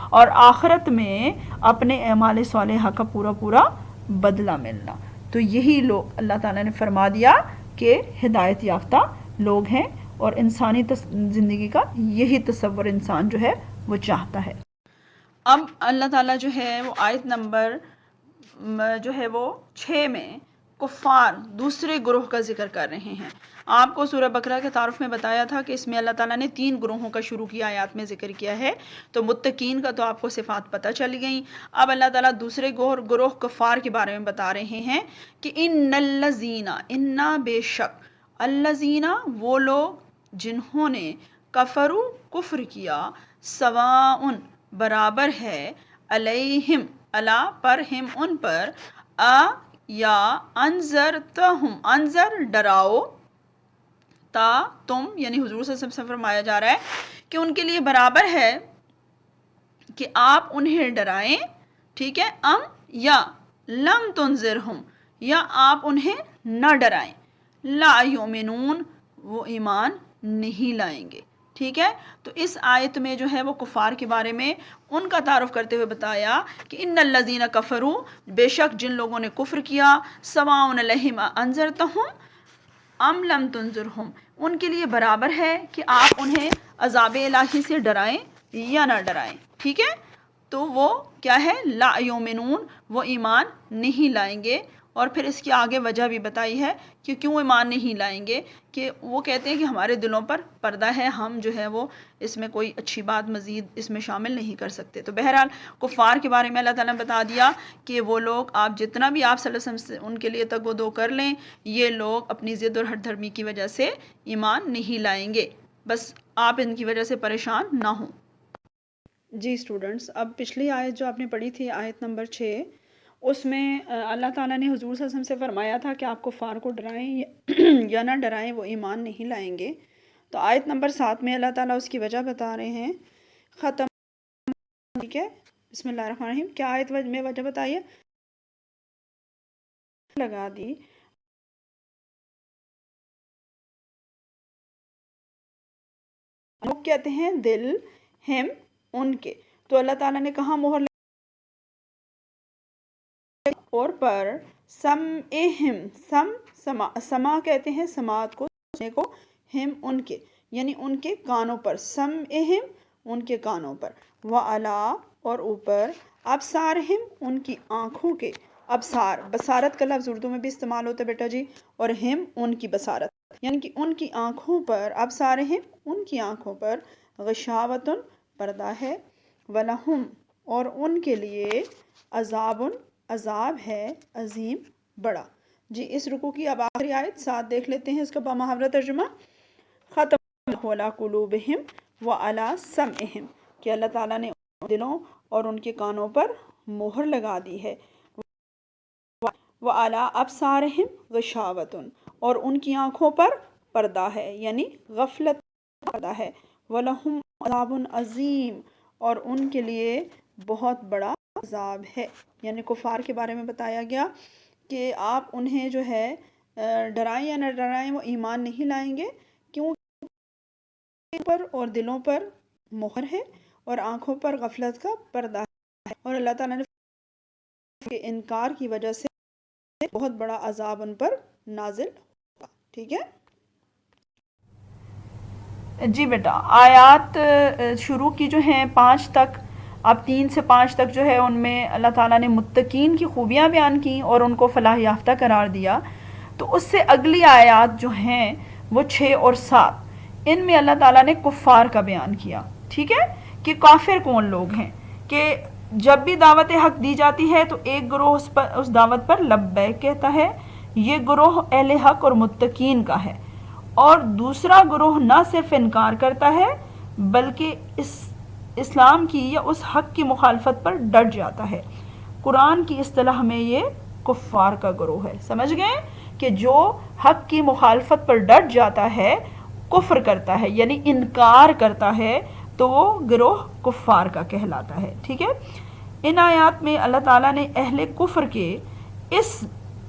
اور آخرت میں اپنے اعمال صالحہ کا پورا بدلہ ملنا. تو یہی لوگ اللہ تعالیٰ نے فرما دیا کہ ہدایت یافتہ لوگ ہیں، اور انسانی زندگی کا یہی تصور انسان جو ہے وہ چاہتا ہے. اب اللہ تعالیٰ جو ہے وہ آیت نمبر جو ہے وہ 6 میں کفار دوسرے گروہ کا ذکر کر رہے ہیں. آپ کو سورہ بقرہ کے تعارف میں بتایا تھا کہ اس میں اللہ تعالیٰ نے 3 گروہوں کا شروع کیا آیات میں ذکر کیا ہے. تو متقین کا تو آپ کو صفات پتہ چل گئیں. اب اللہ تعالیٰ دوسرے گروہ کفار کے بارے میں بتا رہے ہیں کہ ان الذین، انا بے شک، الذین وہ لوگ جنہوں نے کفروا کفر کیا، سواء برابر ہے، علیہم علی پر، ہم ان پر، یا انذرتہم، انذر ڈراؤ، تا تم، یعنی حضور صلی اللہ علیہ وسلم سے فرمایا جا رہا ہے کہ ان کے لیے برابر ہے کہ آپ انہیں ڈرائیں. ٹھیک ہے، یا لم تنذرہم، یا آپ انہیں نہ ڈرائیں. لا یؤمنون، وہ ایمان نہیں لائیں گے. ٹھیک ہے، تو اس آیت میں جو ہے وہ کفار کے بارے میں ان کا تعارف کرتے ہوئے بتایا کہ ان الذین کفروا، بے شک جن لوگوں نے کفر کیا، سواء علیہم انذرتہم ام لم تنذرہم، ان کے لیے برابر ہے کہ آپ انہیں عذاب الہی سے ڈرائیں یا نہ ڈرائیں. ٹھیک ہے، تو وہ کیا ہے؟ لا یؤمنون، وہ ایمان نہیں لائیں گے. اور پھر اس کی آگے وجہ بھی بتائی ہے کہ کیوں ایمان نہیں لائیں گے، کہ وہ کہتے ہیں کہ ہمارے دلوں پر پردہ ہے، ہم جو ہے وہ اس میں کوئی اچھی بات مزید اس میں شامل نہیں کر سکتے. تو بہرحال کفار کے بارے میں اللہ تعالیٰ نے بتا دیا کہ وہ لوگ، آپ جتنا بھی آپ صلی اللہ علیہ وسلم سے ان کے لیے تگ و دو کر لیں، یہ لوگ اپنی ضد اور ہٹ دھرمی کی وجہ سے ایمان نہیں لائیں گے. بس آپ ان کی وجہ سے پریشان نہ ہوں. جی اسٹوڈنٹس، اب پچھلی آیت جو آپ نے پڑھی تھی، آیت نمبر 6، اس میں اللہ تعالیٰ نے حضور صلی اللہ علیہ وسلم سے فرمایا تھا کہ آپ کفار کو ڈرائیں یا نہ ڈرائیں، وہ ایمان نہیں لائیں گے. تو آیت نمبر 7 میں اللہ تعالیٰ اس کی وجہ بتا رہے ہیں. ختم. ٹھیک ہے، بسم اللہ الرحمن الرحیم. کیا آیت میں وجہ بتائیے؟ لگا دی. لوگ کہتے ہیں دل، ہم ان کے. تو اللہ تعالیٰ نے کہاں مہر اور پر سمعہم سما کہتے ہیں سماعت کو سننے کو، ہم ان کے یعنی ان کے کانوں پر، سمعہم ان کے کانوں پر، وعلا اور اوپر، ابصارہم ان کی آنکھوں کے، ابصار بصارت کا لفظ اردو میں بھی استعمال ہوتا ہے بیٹا جی، اور ہم ان کی بصارت یعنی کہ ان کی آنکھوں پر، ابصارہم ان کی آنکھوں پر، غشاوتن پردہ ہے، ولہم اور ان کے لیے، عذاب ہے، عظیم بڑا۔ جی اس رکوع کی اب آخری آیت 7 دیکھ لیتے ہیں، اس کا بامحاورہ ترجمہ۔ ختم اللہ علی قلوبہم وعلی سمعہم، کہ اللہ تعالیٰ نے دلوں اور ان کے کانوں پر مہر لگا دی ہے، وعلی ابصارہم غشاوتن اور ان کی آنکھوں پر پردہ ہے یعنی غفلت پردہ ہے، وَلَهُمْ عَذَابٌ عَظِيمٌ اور ان کے لیے بہت بڑا عذاب ہے۔ یعنی کفار کے بارے میں بتایا گیا کہ آپ انہیں جو ہے ڈرائیں یا نہ ڈرائیں وہ ایمان نہیں لائیں گے، کیونکہ پر اور دلوں پر مہر ہے اور آنکھوں پر غفلت کا پردہ ہے، اور اللہ تعالیٰ نے کے انکار کی وجہ سے بہت بڑا عذاب ان پر نازل ہوگا۔ ٹھیک ہے جی بیٹا، آیات شروع کی جو ہیں 5 تک، اب 3 سے 5 تک جو ہے ان میں اللہ تعالیٰ نے متقین کی خوبیاں بیان کی اور ان کو فلاح یافتہ قرار دیا۔ تو اس سے اگلی آیات جو ہیں وہ 6 اور 7، ان میں اللہ تعالیٰ نے کفار کا بیان کیا، ٹھیک ہے، کہ کافر کون لوگ ہیں، کہ جب بھی دعوت حق دی جاتی ہے تو ایک گروہ اس دعوت پر لبیک کہتا ہے، یہ گروہ اہل حق اور متقین کا ہے، اور دوسرا گروہ نہ صرف انکار کرتا ہے بلکہ اسلام کی یا اس حق کی مخالفت پر ڈٹ جاتا ہے۔ قرآن کی اصطلاح میں یہ کفار کا گروہ ہے۔ سمجھ گئے کہ جو حق کی مخالفت پر ڈٹ جاتا ہے، کفر کرتا ہے یعنی انکار کرتا ہے، تو وہ گروہ کفار کا کہلاتا ہے۔ ٹھیک ہے، ان آیات میں اللہ تعالیٰ نے اہل کفر کے اس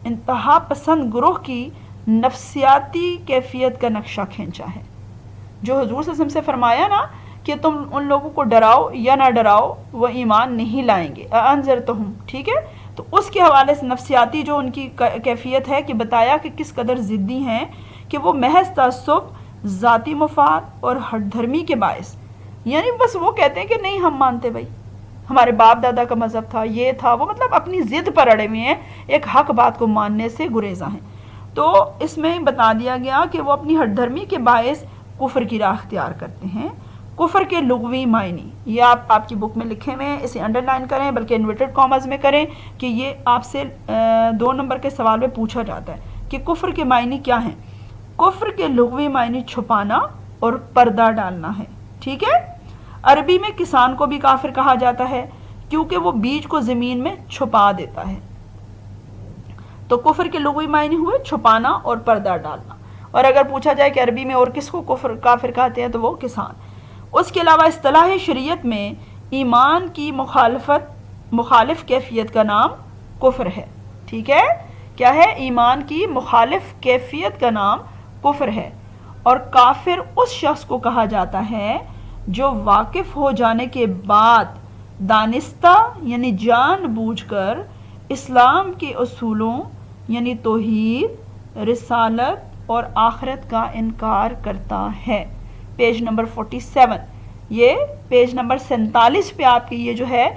انتہا پسند گروہ کی نفسیاتی کیفیت کا نقشہ کھینچا ہے، جو حضور صلی اللہ علیہ وسلم سے فرمایا نا کہ تم ان لوگوں کو ڈراؤ یا نہ ڈراؤ وہ ایمان نہیں لائیں گے، انذرتہم، ٹھیک ہے، تو اس کے حوالے سے نفسیاتی جو ان کی کیفیت ہے کہ بتایا کہ کس قدر ضدی ہیں، کہ وہ محض تعصب، ذاتی مفاد اور ہٹ دھرمی کے باعث، یعنی بس وہ کہتے ہیں کہ نہیں ہم مانتے بھائی، ہمارے باپ دادا کا مذہب تھا، یہ تھا وہ، مطلب اپنی ضد پر اڑے ہوئے ہیں، ایک حق بات کو ماننے سے گریزاں ہیں۔ تو اس میں بتا دیا گیا کہ وہ اپنی ہٹ دھرمی کے باعث کفر کی راہ اختیار کرتے ہیں۔ کفر کے لغوی معنی یہ آپ کی بک میں لکھے ہوئے ہیں، اسے انڈر لائن کریں بلکہ انورٹڈ کاماز میں کریں، کہ یہ آپ سے 2 نمبر کے سوال میں پوچھا جاتا ہے کہ کفر کے معنی کیا ہیں۔ کفر کے لغوی معنی چھپانا اور پردہ ڈالنا ہے، ٹھیک ہے۔ عربی میں کسان کو بھی کافر کہا جاتا ہے کیونکہ وہ بیج کو زمین میں چھپا دیتا ہے۔ تو کفر کے لغوی معنی ہوئے چھپانا اور پردہ ڈالنا، اور اگر پوچھا جائے کہ عربی میں اور کس کو کافر کہتے ہیں تو وہ کسان۔ اس کے علاوہ اصطلاح شریعت میں ایمان کی مخالف کیفیت کا نام کفر ہے، ٹھیک ہے، کیا ہے؟ ایمان کی مخالف کیفیت کا نام کفر ہے، اور کافر اس شخص کو کہا جاتا ہے جو واقف ہو جانے کے بعد دانستہ یعنی جان بوجھ کر اسلام کے اصولوں یعنی توحید، رسالت اور آخرت کا انکار کرتا ہے۔ پیج نمبر 47، یہ پیج نمبر 47 پہ آپ کی یہ جو ہے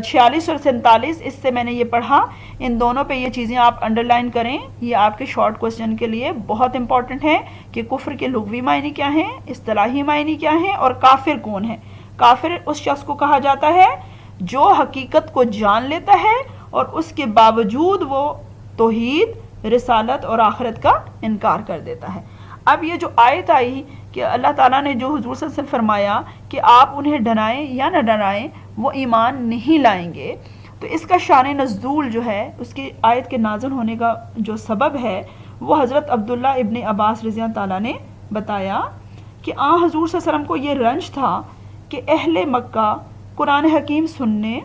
46 اور 47، اس سے میں نے یہ پڑھا، ان دونوں پہ یہ چیزیں آپ انڈر لائن کریں، یہ آپ کے شارٹ کوسچن کے لیے بہت امپورٹنٹ ہے کہ کفر کے لغوی معنی کیا ہیں، اصطلاحی معنی کیا ہیں، اور کافر کون ہے۔ کافر اس شخص کو کہا جاتا ہے جو حقیقت کو جان لیتا ہے اور اس کے باوجود وہ توحید، رسالت اور آخرت کا انکار کر دیتا ہے۔ اب یہ جو آیت آئی کہ اللہ تعالیٰ نے جو حضور صلی اللہ علیہ وسلم فرمایا کہ آپ انہیں ڈرائیں یا نہ ڈرائیں وہ ایمان نہیں لائیں گے، تو اس کا شان نزول جو ہے، اس کی آیت کے نازل ہونے کا جو سبب ہے وہ حضرت عبداللہ ابن عباس رضی اللہ تعالیٰ نے بتایا کہ حضور صلی اللہ علیہ وسلم کو یہ رنج تھا کہ اہل مکہ قرآن حکیم سننے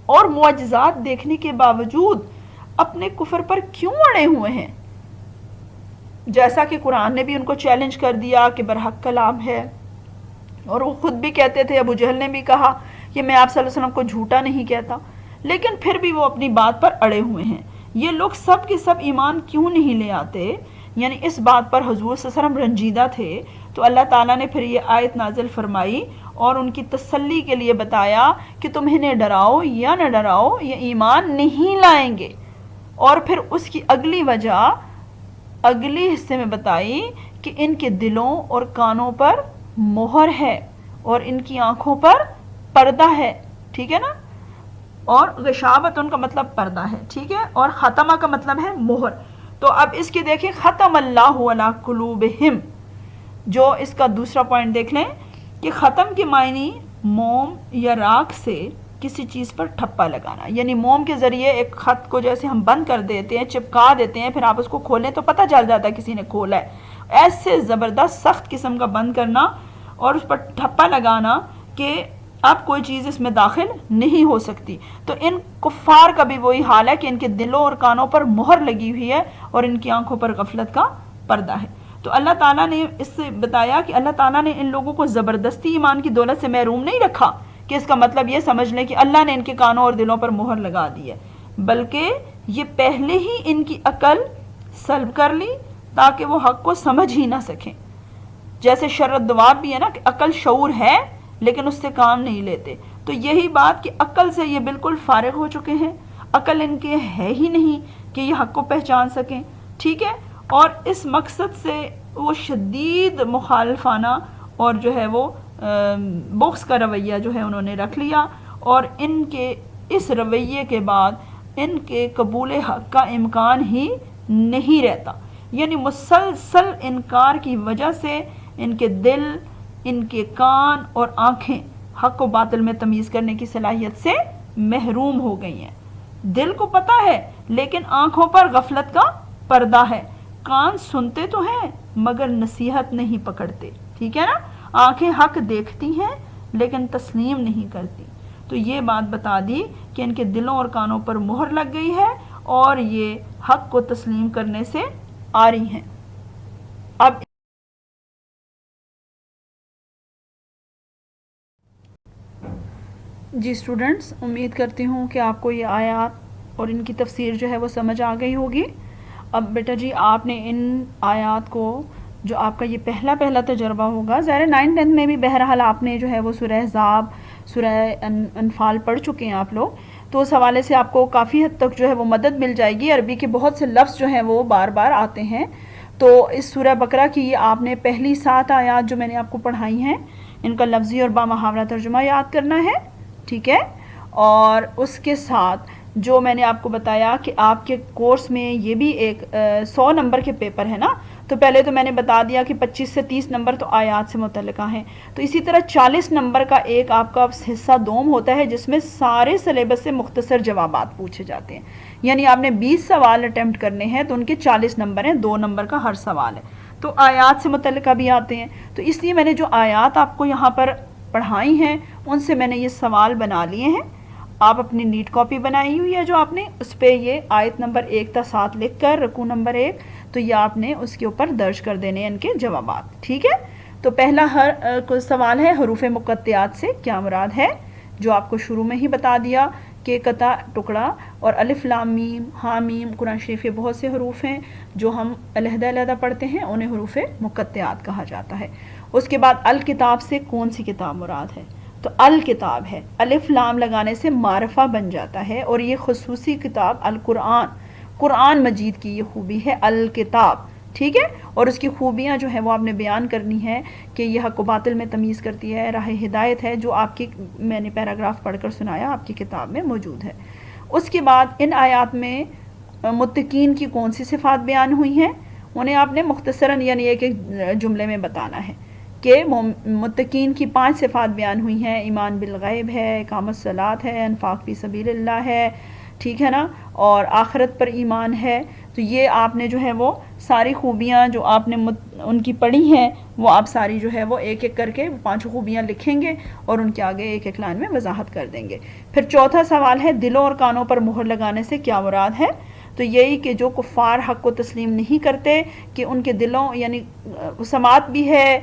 اور معجزات دیکھنے کے باوجود اپنے کفر پر کیوں اڑے ہوئے ہیں، جیسا کہ قرآن نے بھی ان کو چیلنج کر دیا کہ برحق کلام ہے، اور وہ خود بھی کہتے تھے، ابو جہل نے بھی کہا کہ میں آپ صلی اللہ علیہ وسلم کو جھوٹا نہیں کہتا، لیکن پھر بھی وہ اپنی بات پر اڑے ہوئے ہیں. یہ لوگ سب کے سب ایمان کیوں نہیں لے آتے؟ یعنی اس بات پر حضور صلی اللہ علیہ وسلم رنجیدہ تھے. تو اللہ تعالیٰ نے پھر یہ آیت نازل فرمائی اور ان کی تسلی کے لیے بتایا کہ تم انہیں ڈراؤ یا نہ ڈراؤ، یہ ایمان نہیں لائیں گے. اور پھر اس کی اگلی وجہ اگلی حصے میں بتائی کہ ان کے دلوں اور کانوں پر مہر ہے اور ان کی آنکھوں پر پردہ ہے. ٹھیک ہے نا؟ اور غشاوت ان کا مطلب پردہ ہے. ٹھیک ہے، اور ختمہ کا مطلب ہے مہر. تو اب اس کے دیکھیں، ختم اللہ علی قلوبہم، جو اس کا دوسرا پوائنٹ دیکھ لیں کہ ختم کے معنی موم یا راکھ سے کسی چیز پر ٹھپا لگانا. یعنی موم کے ذریعے ایک خط کو جیسے ہم بند کر دیتے ہیں، چپکا دیتے ہیں، پھر آپ اس کو کھولیں تو پتہ چل جاتا ہے کسی نے کھولا ہے. ایسے زبردست سخت قسم کا بند کرنا اور اس پر ٹھپا لگانا کہ اب کوئی چیز اس میں داخل نہیں ہو سکتی. تو ان کفار کا بھی وہی حال ہے کہ ان کے دلوں اور کانوں پر مہر لگی ہوئی ہے اور ان کی آنکھوں پر غفلت کا پردہ ہے. تو اللہ تعالیٰ نے اس سے بتایا کہ اللہ تعالیٰ نے ان لوگوں کو زبردستی ایمان کی دولت سے محروم نہیں رکھا کہ اس کا مطلب یہ سمجھ لیں کہ اللہ نے ان کے کانوں اور دلوں پر مہر لگا دی ہے، بلکہ یہ پہلے ہی ان کی عقل سلب کر لی تاکہ وہ حق کو سمجھ ہی نہ سکیں. جیسے شرط دواب بھی ہے نا کہ عقل شعور ہے لیکن اس سے کام نہیں لیتے. تو یہی بات کہ عقل سے یہ بالکل فارغ ہو چکے ہیں، عقل ان کے ہے ہی نہیں کہ یہ حق کو پہچان سکیں. ٹھیک ہے، اور اس مقصد سے وہ شدید مخالفانہ اور جو ہے وہ بغض کا رویہ جو ہے انہوں نے رکھ لیا، اور ان کے اس رویے کے بعد ان کے قبول حق کا امکان ہی نہیں رہتا. یعنی مسلسل انکار کی وجہ سے ان کے دل، ان کے کان اور آنکھیں حق و باطل میں تمیز کرنے کی صلاحیت سے محروم ہو گئی ہیں. دل کو پتہ ہے لیکن آنکھوں پر غفلت کا پردہ ہے. کان سنتے تو ہیں مگر نصیحت نہیں پکڑتے. ٹھیک ہے نا؟ آنکھیں حق دیکھتی ہیں لیکن تسلیم نہیں کرتی. تو یہ بات بتا دی کہ ان کے دلوں اور کانوں پر مہر لگ گئی ہے اور یہ حق کو تسلیم کرنے سے آ رہی ہیں. اب جی اسٹوڈنٹس، امید کرتی ہوں کہ آپ کو یہ آیات اور ان کی تفسیر جو ہے وہ سمجھ آ گئی ہوگی. اب بیٹا جی آپ نے ان آیات کو، جو آپ کا یہ پہلا تجربہ ہوگا، ظاہر 9th 10th میں بھی بہرحال آپ نے جو ہے وہ سورہ احزاب، سورہ انفال پڑھ چکے ہیں آپ لوگ، تو اس حوالے سے آپ کو کافی حد تک جو ہے وہ مدد مل جائے گی. عربی کے بہت سے لفظ جو ہیں وہ بار بار آتے ہیں. تو اس سورہ بقرہ کی آپ نے پہلی 7 آیات جو میں نے آپ کو پڑھائی ہیں، ان کا لفظی اور بامحاورہ ترجمہ یاد کرنا ہے. ٹھیک ہے، اور اس کے ساتھ جو میں نے آپ کو بتایا کہ آپ کے کورس میں یہ بھی ایک 100 نمبر کے پیپر ہے نا، تو پہلے تو میں نے بتا دیا کہ 25 سے 30 نمبر تو آیات سے متعلقہ ہیں. تو اسی طرح 40 نمبر کا ایک آپ کا حصہ دوم ہوتا ہے جس میں سارے سلیبس سے مختصر جوابات پوچھے جاتے ہیں. یعنی آپ نے 20 سوال اٹیمپٹ کرنے ہیں تو ان کے 40 نمبر ہیں، 2 نمبر کا ہر سوال ہے. تو آیات سے متعلقہ بھی آتے ہیں. تو اس لیے میں نے جو آیات آپ کو یہاں پر پڑھائی ہیں ان سے میں نے یہ سوال بنا لیے ہیں. آپ اپنی نیٹ کاپی بنائی ہوئی ہے جو آپ نے، اس پہ یہ آیت نمبر 1 تا 7 لکھ کر رکوع نمبر 1، تو یہ آپ نے اس کے اوپر درج کر دینے ہیں ان کے جوابات. ٹھیک ہے، تو پہلا سوال ہے حروف مقطعات سے کیا مراد ہے، جو آپ کو شروع میں ہی بتا دیا کہ قطع ٹکڑا اور الف لام میم ہا میم. قرآن شریف کے بہت سے حروف ہیں جو ہم علیحدہ علیحدہ پڑھتے ہیں، انہیں حروف مقطعات کہا جاتا ہے. اس کے بعد الکتاب سے کون سی کتاب مراد ہے، تو الکتاب ہے. الف لام لگانے سے معرفہ بن جاتا ہے، اور یہ خصوصی کتاب القرآن، قرآن مجید کی یہ خوبی ہے الکتاب. ٹھیک ہے، اور اس کی خوبیاں جو ہیں وہ آپ نے بیان کرنی ہے کہ یہ حق و باطل میں تمیز کرتی ہے، راہ ہدایت ہے، جو آپ کی میں نے پیراگراف پڑھ کر سنایا آپ کی کتاب میں موجود ہے. اس کے بعد ان آیات میں متقین کی کون سی صفات بیان ہوئی ہیں، انہیں آپ نے مختصراً یعنی ایک جملے میں بتانا ہے کہ متقین کی 5 صفات بیان ہوئی ہیں. ایمان بالغیب ہے، اقامت الصلاۃ ہے، انفاق فی سبیل اللہ ہے، ٹھیک ہے نا، اور آخرت پر ایمان ہے. تو یہ آپ نے جو ہے وہ ساری خوبیاں جو آپ نے ان کی پڑھی ہیں وہ آپ ساری جو ہے وہ ایک ایک کر کے 5 خوبیاں لکھیں گے اور ان کے آگے ایک ایک لائن میں وضاحت کر دیں گے. پھر چوتھا سوال ہے دلوں اور کانوں پر مہر لگانے سے کیا مراد ہے. تو یہی کہ جو کفار حق کو تسلیم نہیں کرتے، کہ ان کے دلوں یعنی سماعت بھی ہے،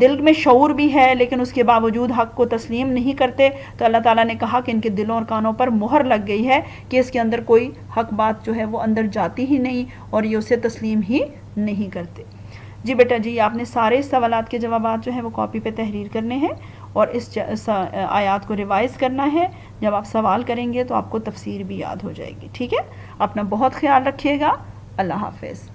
دل میں شعور بھی ہے، لیکن اس کے باوجود حق کو تسلیم نہیں کرتے، تو اللہ تعالیٰ نے کہا کہ ان کے دلوں اور کانوں پر مہر لگ گئی ہے کہ اس کے اندر کوئی حق بات جو ہے وہ اندر جاتی ہی نہیں اور یہ اسے تسلیم ہی نہیں کرتے۔ جی بیٹا جی، آپ نے سارے سوالات کے جوابات جو ہیں وہ کاپی پہ تحریر کرنے ہیں اور اس آیات کو ریوائز کرنا ہے۔ جب آپ سوال کریں گے تو آپ کو تفسیر بھی یاد ہو جائے گی، ٹھیک ہے؟ اپنا بہت خیال رکھیے گا۔ اللہ حافظ۔